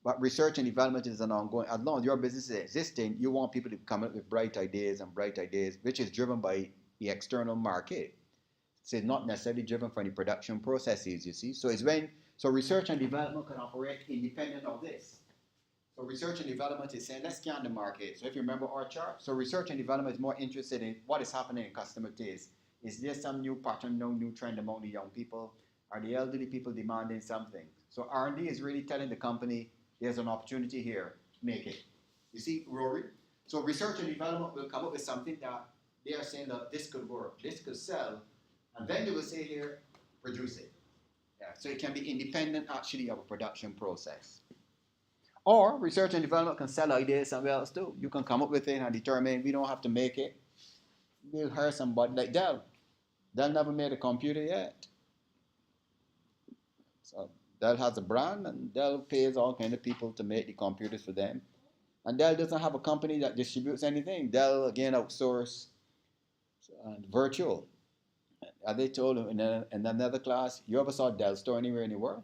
But research and development is an ongoing, as long as your business is existing, you want people to come up with bright ideas, which is driven by the external market. So it's not necessarily driven from the production processes, you see. So research and development can operate independent of this. So research and development is saying, let's scan the market. So if you remember our chart, so research and development is more interested in what is happening in customer taste. Is there some new pattern, no new trend among the young people? Are the elderly people demanding something? So R&D is really telling the company, there's an opportunity here, make it. You see, Rory? So research and development will come up with something that they are saying that this could work, this could sell, and then they will say here, produce it. Yeah, so it can be independent actually of a production process. Or research and development can sell ideas somewhere else too. You can come up with it and determine we don't have to make it. We'll hire somebody like Dell. Dell never made a computer yet. So Dell has a brand and Dell pays all kind of people to make the computers for them. And Dell doesn't have a company that distributes anything. Dell, again, outsource virtual. As they told in another class, you ever saw a Dell store anywhere in the world?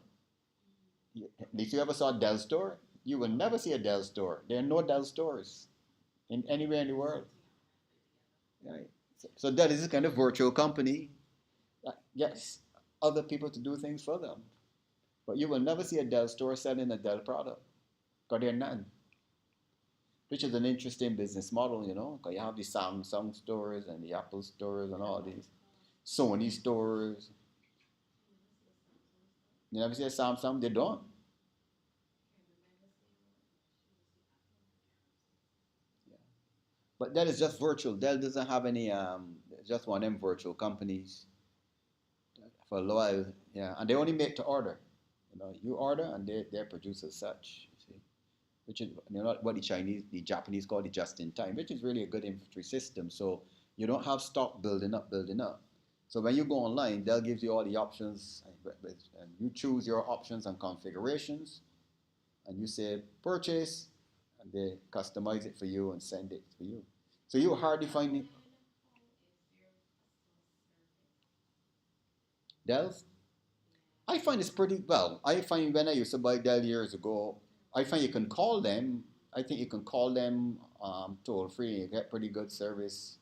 If you ever saw a Dell store, you will never see a Dell store. There are no Dell stores anywhere in the world. Right? So Dell is a kind of virtual company that gets other people to do things for them. But you will never see a Dell store selling a Dell product because they're none, which is an interesting business model, you know, because you have the Samsung stores and the Apple stores and all these Sony stores. You never see a Samsung, they don't. Yeah. But Dell is just virtual. Dell doesn't have any, just one of them virtual companies for a while. Yeah, and they only make to order. You know, you order and they produce as such. You see, which is what the Japanese call the just in time, which is really a good inventory system. So you don't have stock building up, building up. So when you go online, they'll give you all the options, and you choose your options and configurations, and you say purchase, and they customize it for you and send it for you. So you hardly find it. Dell's. I find it's pretty well. I find when I used to buy Dell years ago, I find you can call them. I think you can call them toll free. You get pretty good service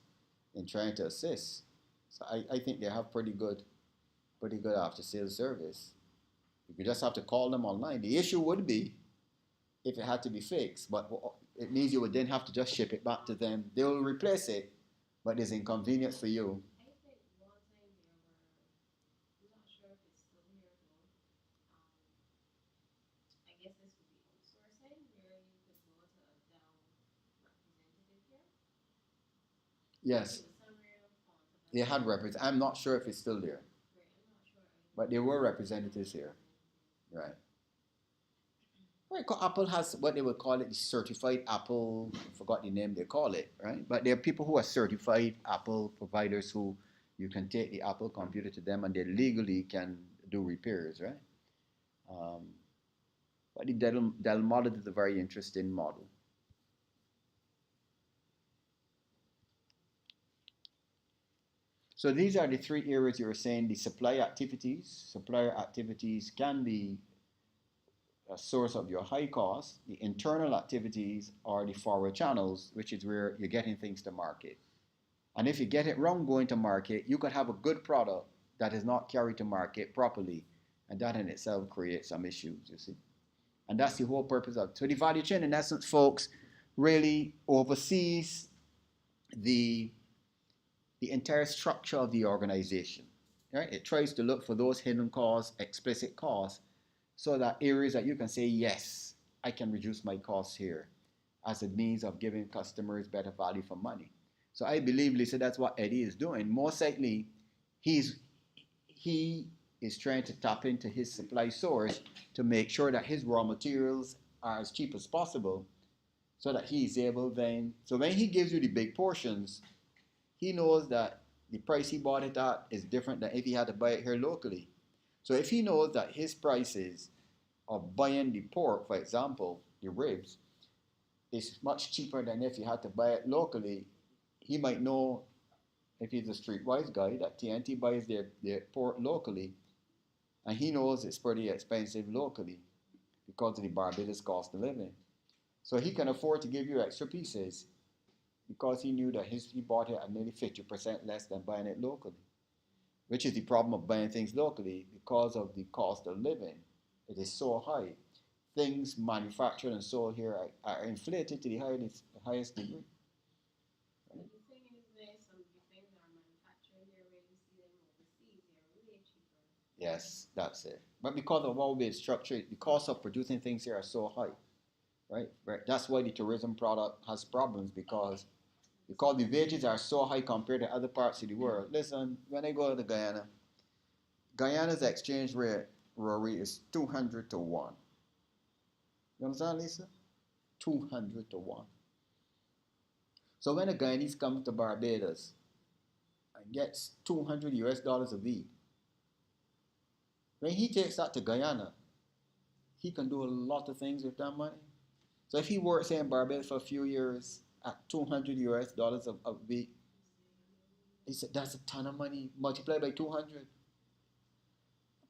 in trying to assist. So I think they have pretty good after sales service. You just have to call them online. The issue would be if it had to be fixed, but it means you would then have to just ship it back to them. They will replace it, but it's inconvenience for you. Yes, they had representatives. I'm not sure if it's still there, but there were representatives here. Right. Right, 'cause Apple has what they would call it the certified Apple. I forgot the name they call it, right? But there are people who are certified Apple providers who you can take the Apple computer to them and they legally can do repairs, right? Um, but the Dell model is a very interesting model. So these are the three areas you were saying the supply activities. Supplier activities can be a source of your high cost. The internal activities are the forward channels, which is where you're getting things to market. And if you get it wrong going to market, you could have a good product that is not carried to market properly. And that in itself creates some issues, you see. And that's the whole purpose of it. So the value chain, in essence, folks, really oversees the, the entire structure of the organization. Right? It tries to look for those hidden costs, explicit costs, so that areas that you can say, yes, I can reduce my costs here as a means of giving customers better value for money. So I believe, Lisa, that's what Eddie is doing. Most likely, he is trying to tap into his supply source to make sure that his raw materials are as cheap as possible so that he is able then, so when he gives you the big portions, he knows that the price he bought it at is different than if he had to buy it here locally. So if he knows that his prices of buying the pork, for example, the ribs, is much cheaper than if you had to buy it locally, he might know, if he's a streetwise guy, that TNT buys their pork locally, and he knows it's pretty expensive locally because of the Barbados cost of living. So he can afford to give you extra pieces because he knew that he bought it at nearly 50% less than buying it locally, which is the problem of buying things locally because of the cost of living. It is so high. Things manufactured and sold here are inflated to the highest degree. Yes, that's it. But because of how we're structured, the cost of producing things here are so high, right? Right. That's why the tourism product has problems because the wages are so high compared to other parts of the world. Listen, when I go to Guyana, Guyana's exchange rate, Rory, is 200 to 1. You understand, Lisa? 200 to 1. So when a Guyanese comes to Barbados and gets 200 US dollars a week, when he takes that to Guyana, he can do a lot of things with that money. So if he works here in Barbados for a few years at 200 US dollars a week, he said that's a ton of money multiplied by 200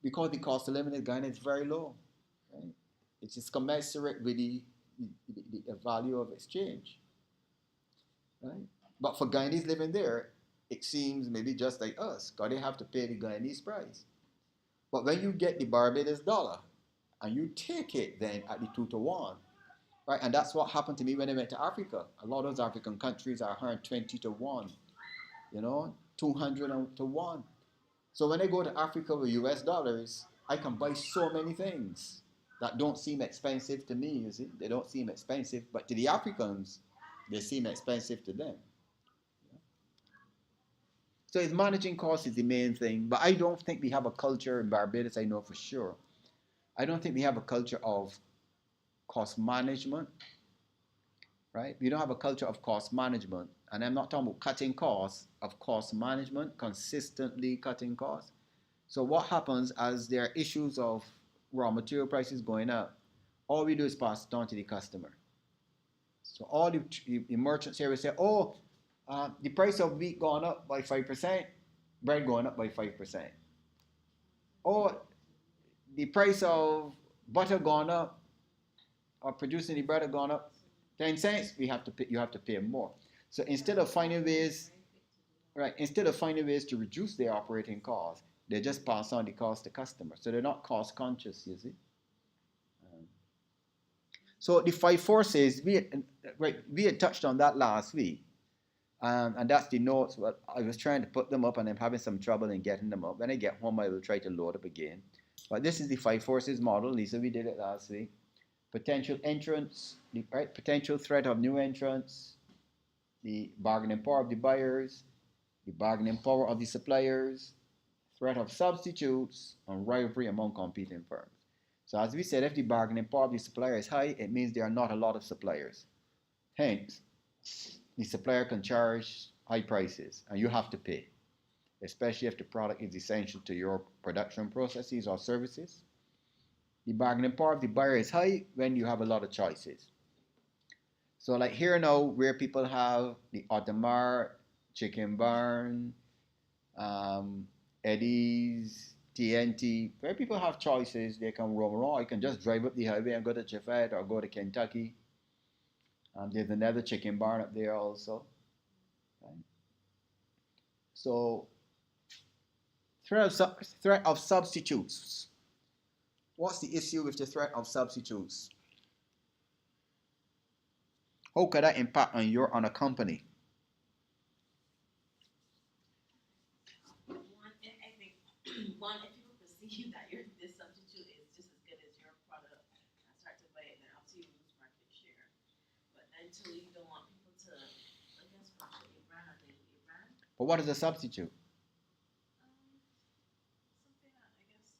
because the cost of living in Guyana is very low. Right? It's just commensurate with the value of exchange. Right? But for Guyanese living there, it seems maybe just like us, because they have to pay the Guyanese price. But when you get the Barbados dollar and you take it then at the 2 to 1, right? And that's what happened to me when I went to Africa. A lot of those African countries are 120 to 1, 200 to 1. So when I go to Africa with US dollars, I can buy so many things that don't seem expensive to me, you see. They don't seem expensive, but to the Africans, they seem expensive to them. So it's managing costs is the main thing, but I don't think we have a culture in Barbados, I know for sure. I don't think we have a culture of cost management, right? We don't have a culture of cost management. And I'm not talking about cutting costs, of cost management, consistently cutting costs. So what happens as there are issues of raw material prices going up, all we do is pass it on to the customer. So all the merchants here will say, oh, the price of wheat gone up by 5%, bread going up by 5%. Or the price of butter gone up, or producing the butter gone up 10 cents, you have to pay more. So instead of finding ways to reduce their operating costs, they just pass on the cost to customers. So they're not cost conscious, you see. So the 5 forces, we had touched on that last week. And that's the notes. Well, I was trying to put them up and I'm having some trouble in getting them up. When I get home, I will try to load up again. But this is the 5 forces model. Lisa, we did it last week. Potential entrants, right? Potential threat of new entrants, the bargaining power of the buyers, the bargaining power of the suppliers, threat of substitutes, and rivalry among competing firms. So as we said, if the bargaining power of the supplier is high, it means there are not a lot of suppliers. Hence, the supplier can charge high prices and you have to pay, especially if the product is essential to your production processes or services. The bargaining power of the buyer is high when you have a lot of choices. So like here now, where people have the Audemars, Chicken Barn, Eddie's, TNT, where people have choices, they can roam around. You can just drive up the highway and go to Chefette or go to Kentucky. There's another Chicken Barn up there also. Right? So, threat of substitutes. What's the issue with the threat of substitutes? How could that impact on a company? One, if people perceive that this substitute is just as good as your product and start to buy it, then obviously you lose market share. But then two, you don't want people to, I guess, worship your brand or they hate your brand. But what is a substitute? Something that I guess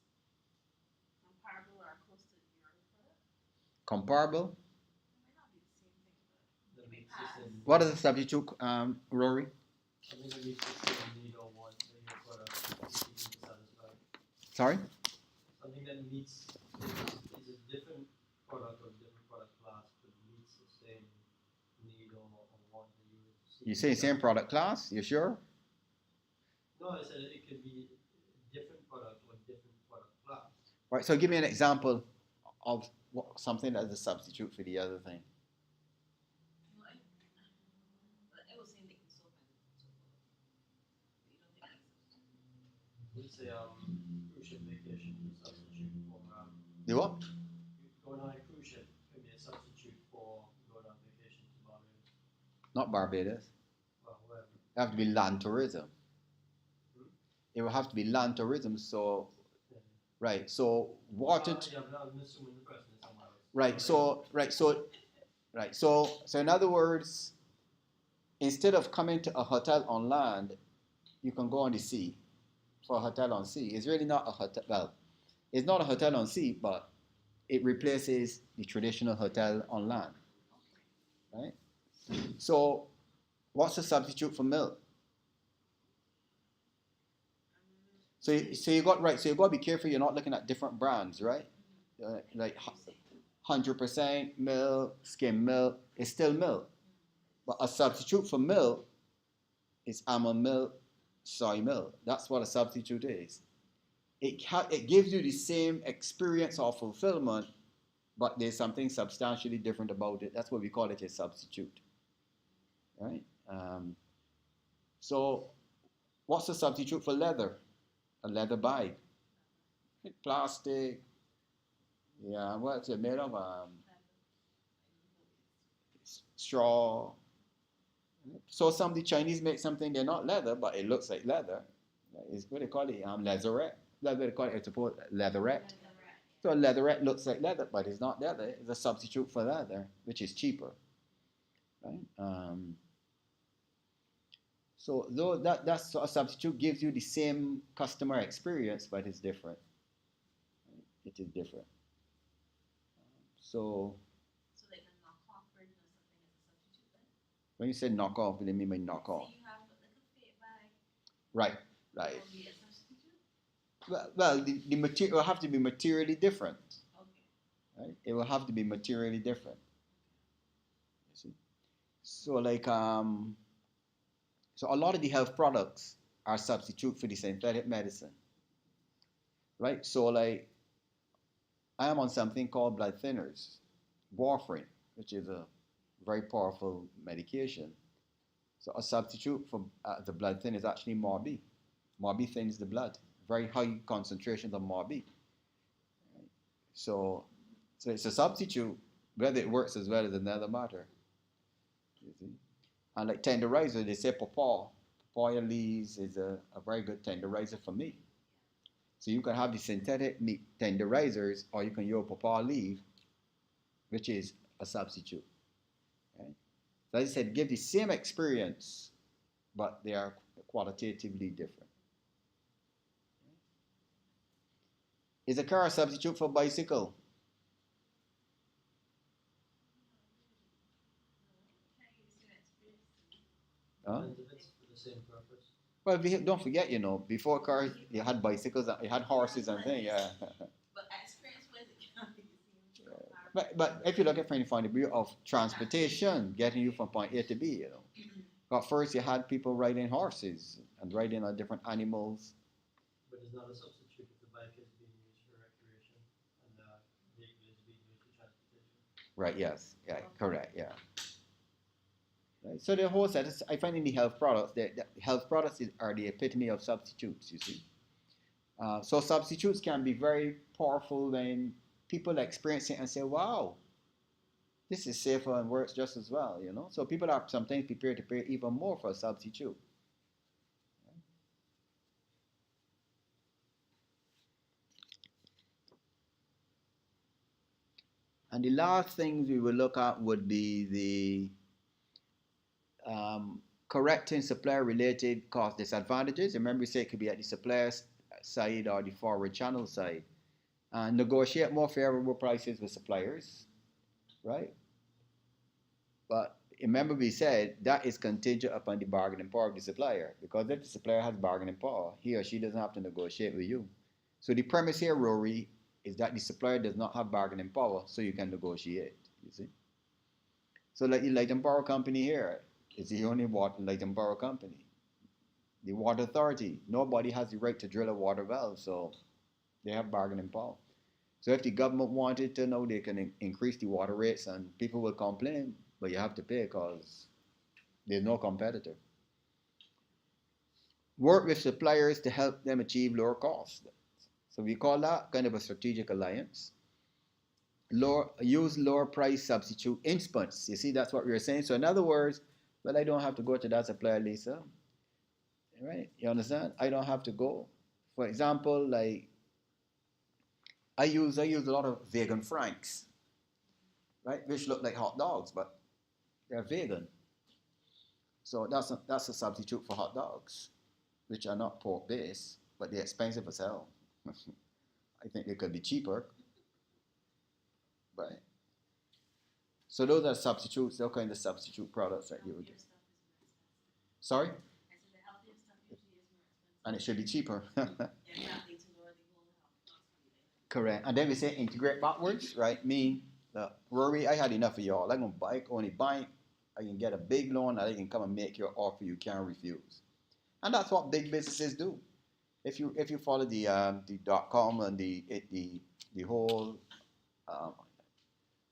comparable or close to your product. Comparable? It might not be the same thing, but it may pass. What is a substitute, Rory? Something that meets the same need or want that your product is seeking to satisfy. Sorry? Something that meets is a different product or different product class, but meets the same need or want that you would seek. You say same product class? You sure? No, I said it could be a different product or different product class. All right, so give me an example of something that is a substitute for the other thing. Let's say cruise ship vacation is a substitute for The what? going on a cruise ship can be a substitute for going on vacation to Barbados. Not Barbados. Well, wherever. It have to be land tourism. It will have to be land tourism. So, right. So water. Yeah, but I'm assuming the question is somewhere else. Right. So in other words, instead of coming to a hotel on land, you can go on the sea for a hotel on sea. It's really not a hotel. Well, it's not a hotel on sea, but it replaces the traditional hotel on land. Right. So, what's a substitute for milk? So you got right. So you got to be careful. You're not looking at different brands, right? Like 100% milk, skim milk. It's still milk, but a substitute for milk is almond milk, soy milk. That's what a substitute is. It gives you the same experience or fulfillment, but there's something substantially different about it. That's what we call it a substitute, right? So What's a substitute for leather? A leather bag. Plastic. Yeah, what's it made of? Straw. So some of the Chinese make something they're not leather, but it looks like leather. It's what they call it, leatherette. That's what they call it. It's supposed leatherette. So a leatherette looks like leather, but it's not leather. It's a substitute for leather, which is cheaper, right? So though that's a substitute gives you the same customer experience, but it's different. Right? It is different. So So like a knockoff version of something is a substitute then? when you say knockoff, what do you mean by So knockoff? you have like a fake bag, Right, that right. will be a substitute? Well, the material will have to be materially different, Okay. right? It will have to be materially different. You see? So so a lot of the health products are substitute for the synthetic medicine, right? So like I am on something called blood thinners, warfarin, which is a very powerful medication. So a substitute for the blood thinner is actually Morbi. Morbi thins the blood, very high concentrations of Morbi. So, so it's a substitute. Whether it works as well is another matter. You see, and like tenderizer, they say pawpaw. Papaya leaves is a very good tenderizer for meat. So you can have the synthetic meat tenderizers, or you can use pawpaw leaf, which is a substitute. Right? So as I said, give the same experience, but they are qualitatively different. Is a car a substitute for bicycle? Huh? Depends if it's for the same purpose. Well, don't forget, before cars, you had bicycles, you had horses and things, yeah. But experience wise it can't be the same. But if you look at from the point of view of transportation, getting you from point A to B, But first you had people riding horses and riding on different animals. But it's not a substitute if the bike is being used for recreation and the vehicle is being used for transportation. Right, yes, yeah, correct, yeah. Right. So the whole set, I find in the health products, the health products are the epitome of substitutes, you see. So substitutes can be very powerful when people experience it and say, wow, this is safer and works just as well, So people are sometimes prepared to pay even more for a substitute. And the last things we will look at would be the correcting supplier-related cost disadvantages. Remember, we say it could be at the supplier side or the forward channel side. And negotiate more favorable prices with suppliers, right? But remember, we said that is contingent upon the bargaining power of the supplier. Because if the supplier has bargaining power, he or she doesn't have to negotiate with you. So the premise here, Rory, is that the supplier does not have bargaining power, so you can negotiate. You see? So like the Light and Power Company here is the only light and power company. The Water Authority, nobody has the right to drill a water well, so they have bargaining power. So if the government wanted to know, they can increase the water rates and people will complain, but you have to pay because there's no competitor. Work with suppliers to help them achieve lower costs. So we call that kind of a strategic alliance. Use lower price substitute instance. You see, that's what we were saying. So in other words, well, I don't have to go to that supplier, Lisa. Right? You understand? I don't have to go. For example, like I use a lot of vegan franks, right? Which look like hot dogs, but they're vegan. So that's a substitute for hot dogs, which are not pork based, but they're expensive as hell. I think they could be cheaper, right? So those are substitutes. Those kind of substitute products that you would get. Sorry? And it should be cheaper. Correct. And then we say integrate backwards, right? Me, Rory, I had enough of y'all. I'm gonna bike, only bike. I can get a big loan, and I can come and make your offer you can't refuse. And that's what big businesses do. If you follow the .com and the whole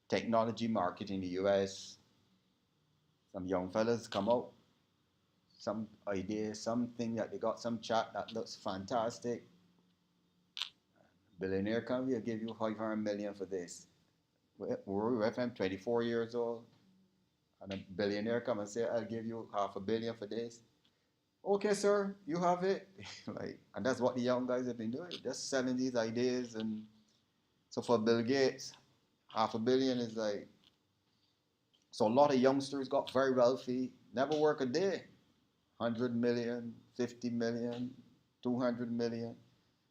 technology market in the U.S., some young fellas come out, some idea, something that they got, some chat that looks fantastic. Billionaire come here, give you 500 million for this. We're FM 24 years old, and a billionaire come and say, I'll give you $500 million for this. Okay, sir, you have it. Like, and that's what the young guys have been doing, just selling these ideas. And so for Bill Gates, $500 million is like, so a lot of youngsters got very wealthy, never work a day. 100 million, 50 million, 200 million.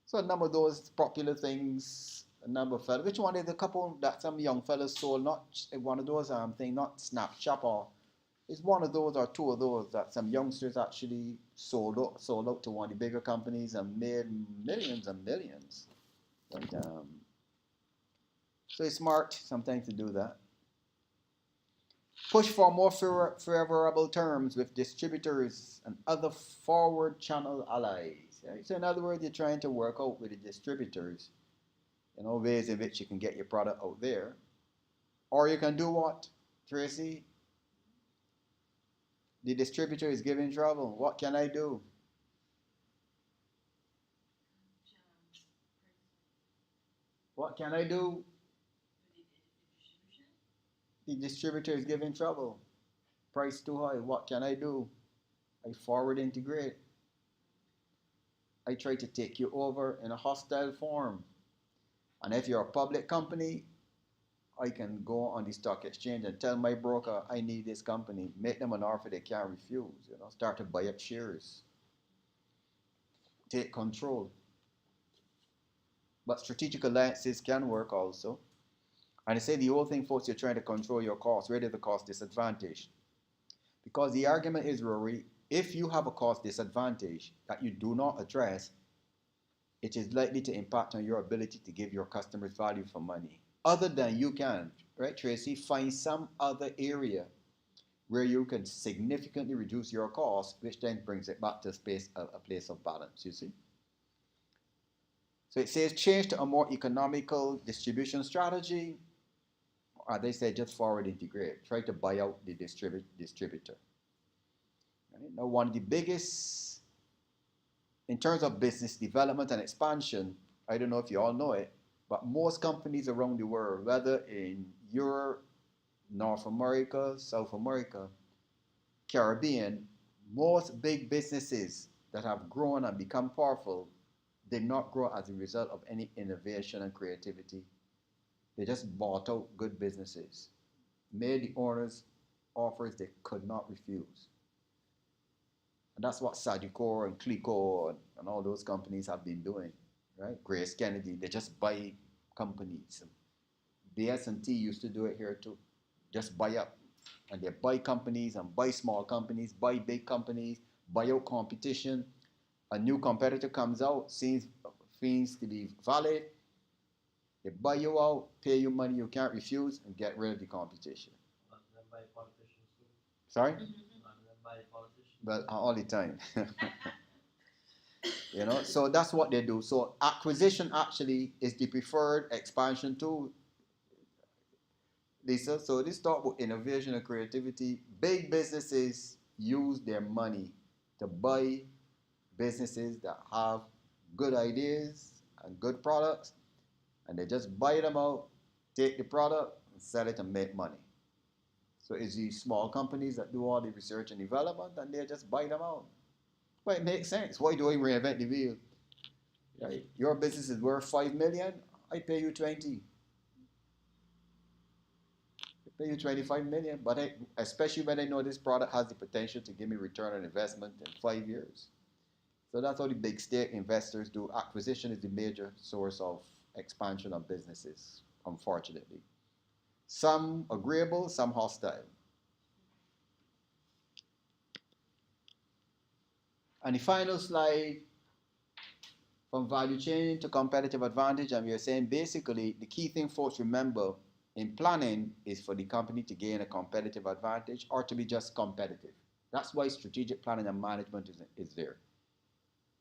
So a number of those popular things, a number of fellas. Which one is the couple that some young fellas sold? Not one of those thing, not Snapchat, or it's one of those or two of those that some youngsters actually sold out to one of the bigger companies and made millions and millions. But, so it's smart sometimes to do that. Push for more favorable terms with distributors and other forward channel allies. Right? So in other words, you're trying to work out with the distributors, ways in which you can get your product out there. Or you can do what, Tracy? The distributor is giving trouble. What can I do? What can I do? The distributor is giving trouble. Price too high. What can I do? I forward integrate. I try to take you over in a hostile form. And if you're a public company, I can go on the stock exchange and tell my broker I need this company. Make them an offer they can't refuse. Start to buy up shares. Take control. But strategic alliances can work also. And I say the whole thing, folks, you're trying to control your cost. Where is the cost disadvantage? Because the argument is, Rory, if you have a cost disadvantage that you do not address, it is likely to impact on your ability to give your customers value for money. Other than you can, right, Tracy, find some other area where you can significantly reduce your cost, which then brings it back to a place of balance, you see. So it says change to a more economical distribution strategy. Or they say just forward integrate. Try to buy out the distributor. Right? Now, one of the biggest, in terms of business development and expansion, I don't know if you all know it, but most companies around the world, whether in Europe, North America, South America, Caribbean, most big businesses that have grown and become powerful did not grow as a result of any innovation and creativity. They just bought out good businesses, made the owners offers they could not refuse. And that's what Sagicor and Clico and all those companies have been doing, right? Grace Kennedy, they just buy companies. BS&T used to do it here too. Just buy up. And they buy companies and buy small companies, buy big companies, buy out competition. A new competitor comes out, seems to be valid. They buy you out, pay you money you can't refuse, and get rid of the competition. And buy politicians too. Sorry? And buy politicians. But all the time. So that's what they do. So acquisition actually is the preferred expansion tool, Lisa. So this talk about innovation and creativity. Big businesses use their money to buy businesses that have good ideas and good products, and they just buy them out, take the product, and sell it and make money. So it's these small companies that do all the research and development, and they just buy them out. But it makes sense. Why do I reinvent the wheel? Right? Your business is worth $5 million, I pay you 20. I pay you 25 million, but especially when I know this product has the potential to give me return on investment in 5 years. So that's how the big state investors do. Acquisition is the major source of expansion of businesses, unfortunately. Some agreeable, some hostile. And the final slide, from value chain to competitive advantage, and we are saying basically the key thing folks remember in planning is for the company to gain a competitive advantage or to be just competitive. That's why strategic planning and management is there.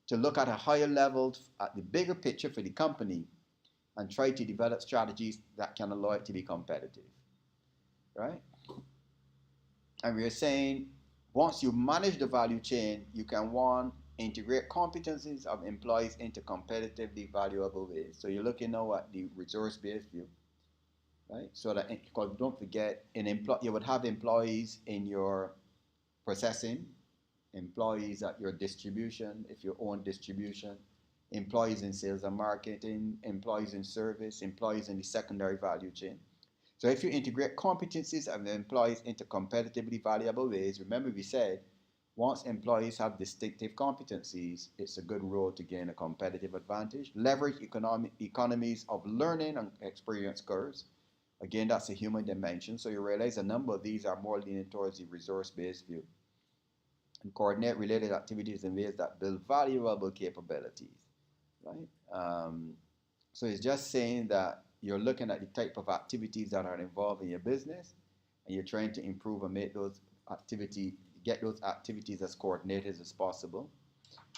To look at a higher level, at the bigger picture for the company, and try to develop strategies that can allow it to be competitive, right? And we are saying Once you manage the value chain, you can one integrate competencies of employees into competitively valuable ways. So you're looking now at the resource-based view, right? So that because don't forget, you would have employees in your processing, employees at your distribution if you own distribution, employees in sales and marketing, employees in service, employees in the secondary value chain. So if you integrate competencies of the employees into competitively valuable ways, remember we said once employees have distinctive competencies, it's a good road to gain a competitive advantage. Leverage economies of learning and experience curves. Again, that's a human dimension. So you realize a number of these are more leaning towards the resource-based view. And coordinate related activities in ways that build valuable capabilities, right? So it's just saying that you're looking at the type of activities that are involved in your business, and you're trying to improve and make those activities, get those activities as coordinated as possible,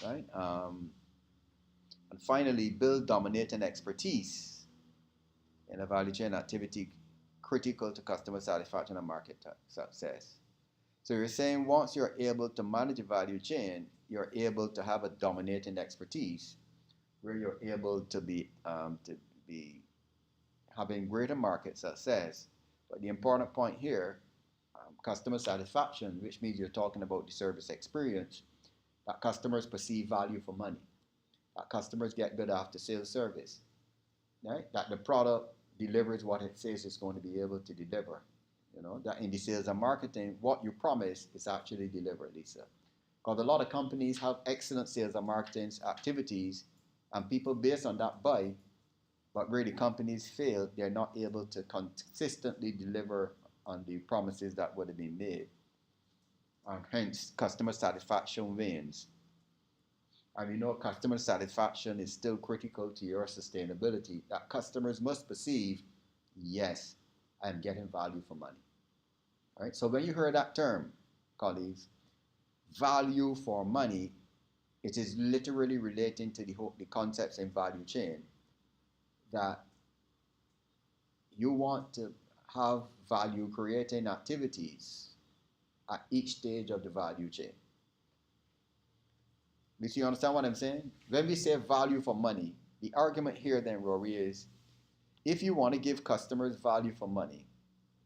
right? And finally, build dominating expertise in a value chain activity critical to customer satisfaction and market success. So you're saying once you're able to manage a value chain, you're able to have a dominating expertise where you're able to be having greater market success. But the important point here, customer satisfaction, which means you're talking about the service experience, that customers perceive value for money, that customers get good after sales service, right? That the product delivers what it says it's going to be able to deliver. You know, that in the sales and marketing, what you promise is actually delivered, Lisa. Because a lot of companies have excellent sales and marketing activities, and people based on that buy, but really companies fail. They're not able to consistently deliver on the promises that would have been made. And hence, customer satisfaction wanes. And we know customer satisfaction is still critical to your sustainability, that customers must perceive, yes, I'm getting value for money. All right? So when you hear that term, colleagues, value for money, it is literally relating to the concepts in value chain that you want to have value creating activities at each stage of the value chain. You understand what I'm saying? When we say value for money, the argument here then, Rory, is if you want to give customers value for money,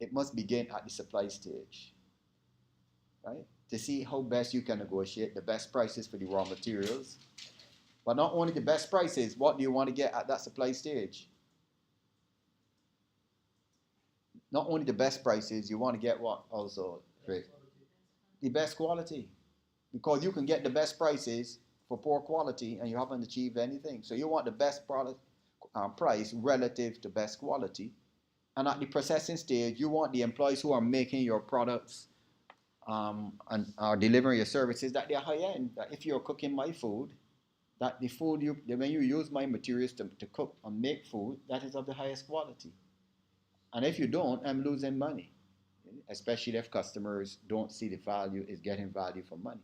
it must begin at the supply stage, right? To see how best you can negotiate the best prices for the raw materials. But not only the best prices, what do you want to get at that supply stage? Not only the best prices, you want to get what also? Right? The best quality. Because you can get the best prices for poor quality and you haven't achieved anything. So you want the best product price relative to best quality. And at the processing stage, you want the employees who are making your products and are delivering your services that they're high end. That if you're cooking my food, that the food when you use my materials to cook and make food, that is of the highest quality. And if you don't, I'm losing money, especially if customers don't see the value is getting value for money.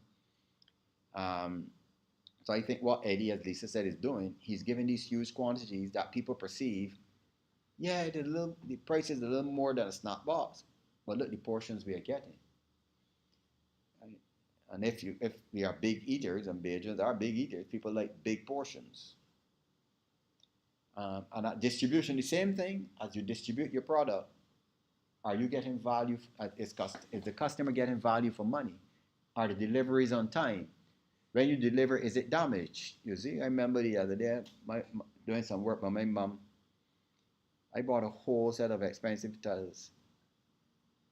So I think what Eddie, as Lisa said, is doing, he's giving these huge quantities that people perceive, yeah, the price is a little more than a snack box, but look the portions we are getting. Right? And if we are big eaters, and Bajans are big eaters, people like big portions. And at distribution, the same thing, as you distribute your product, are you getting value? Is the customer getting value for money? Are the deliveries on time? When you deliver, is it damaged? You see, I remember the other day, doing some work with my mom. I bought a whole set of expensive tiles.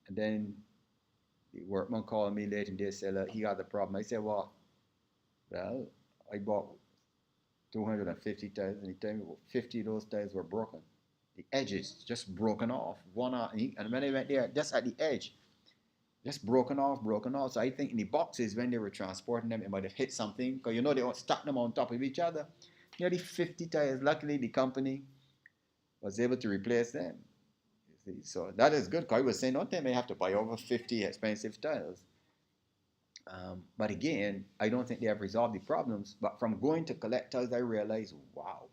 And then the workman called me late in the day and said, look, he had a problem. I said, well, I bought 250 tiles, and he told me 50 of those tiles were broken. The edges just broken off. And when I went there, just at the edge, just broken off. So I think in the boxes, when they were transporting them, it might have hit something, because you know they don't stack them on top of each other. Nearly 50 tiles. Luckily, the company was able to replace them. You see? So that is good, because I was saying, don't they may have to buy over 50 expensive tiles. But again, I don't think they have resolved the problems. But from going to collect tiles, I realized, wow.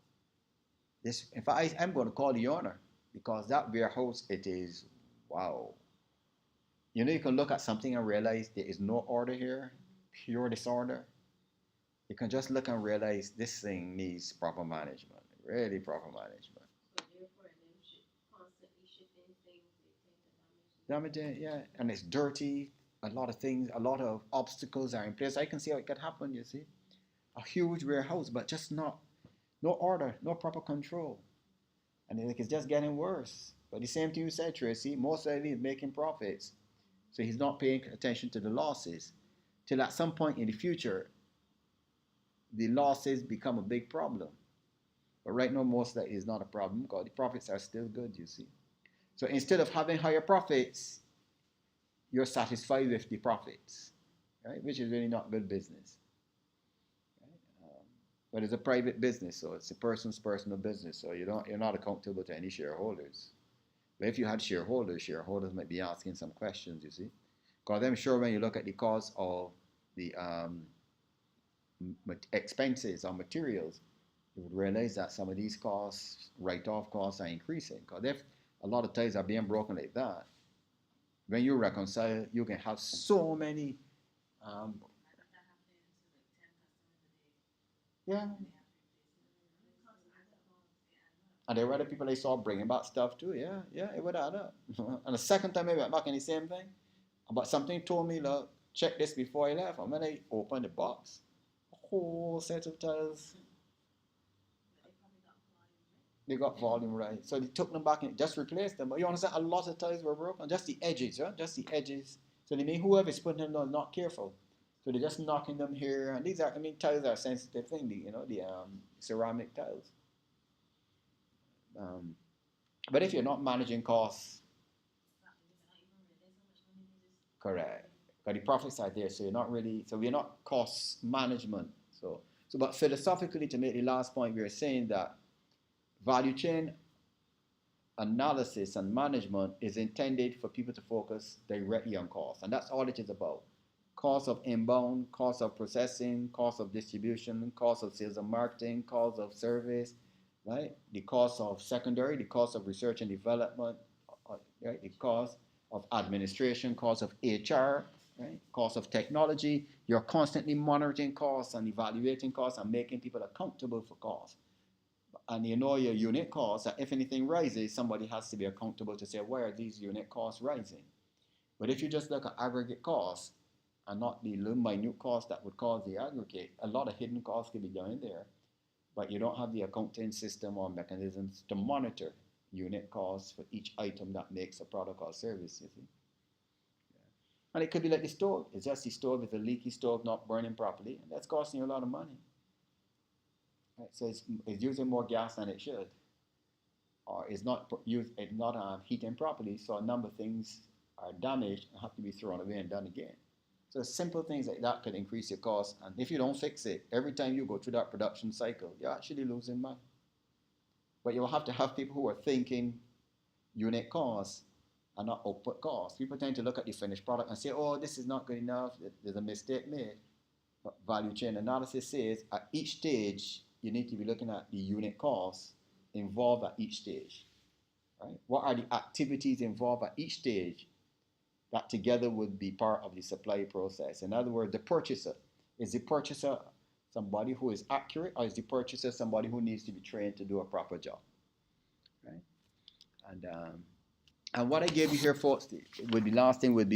In fact, I'm going to call the owner, because that warehouse, it is, wow. You know, you can look at something and realize there is no order here, pure disorder. You can just look and realize this thing needs proper management, really proper management. So therefore, them constantly shipping things, they tend to damage. Damage, yeah, and it's dirty. A lot of things, a lot of obstacles are in place. I can see how it could happen. You see, a huge warehouse, but just not no order, no proper control, and it's just getting worse. But the same thing you said, Tracy. Most likely he's making profits, so he's not paying attention to the losses. Till at some point in the future, the losses become a big problem. But right now, most of that is not a problem because the profits are still good. You see, so instead of having higher profits, you're satisfied with the profits, right? Which is really not good business. Right? But it's a private business, so it's a person's personal business. So you're not accountable to any shareholders. But if you had shareholders, shareholders might be asking some questions. You see, because I'm sure when you look at the cost of the expenses or materials, you would realize that some of these costs, write-off costs, are increasing. Because if a lot of ties are being broken like that, when you reconcile, you can have so many. Yeah. And there were other people I saw bringing back stuff too. Yeah, it would add up. And the second time I went back and the same thing. But something told me, look, check this before I left. And when I opened the box, a whole set of tiles. They got volume right. So they took them back and just replaced them. But you understand, a lot of tiles were broken. Just the edges, yeah? Just the edges. So they mean whoever's putting them down is not careful. So they're just knocking them here. And these are, tiles are a sensitive thing, the ceramic tiles. But if you're not managing costs, correct. But the profits are there, so we're not cost management. But philosophically, to make the last point, we're saying that value chain analysis and management is intended for people to focus directly on cost, and that's all it is about. Cost of inbound, cost of processing, cost of distribution, cost of sales and marketing, cost of service, right? The cost of secondary, the cost of research and development, right? The cost of administration, cost of HR, right? Cost of technology. You're constantly monitoring costs and evaluating costs and making people accountable for costs. And you know your unit costs, that if anything rises, somebody has to be accountable to say, why are these unit costs rising? But if you just look at aggregate costs and not the little minute costs that would cause the aggregate, a lot of hidden costs could be down in there. But you don't have the accounting system or mechanisms to monitor unit costs for each item that makes a product or service, you see. Yeah. And it could be like the stove. It's just the stove is a leaky stove not burning properly, and that's costing you a lot of money. Right? So it's using more gas than it should, or it's not heating properly. So a number of things are damaged and have to be thrown away and done again. So simple things like that could increase your cost, and if you don't fix it, every time you go through that production cycle, you're actually losing money. But you'll have to have people who are thinking unit costs and not output costs. People tend to look at the finished product and say, oh, this is not good enough, there's a mistake made. But value chain analysis says at each stage, you need to be looking at the unit costs involved at each stage. Right? What are the activities involved at each stage that together would be part of the supply process? In other words, the purchaser. Is the purchaser somebody who is accurate, or is the purchaser somebody who needs to be trained to do a proper job? Right? And what I gave you here, folks, the last thing would be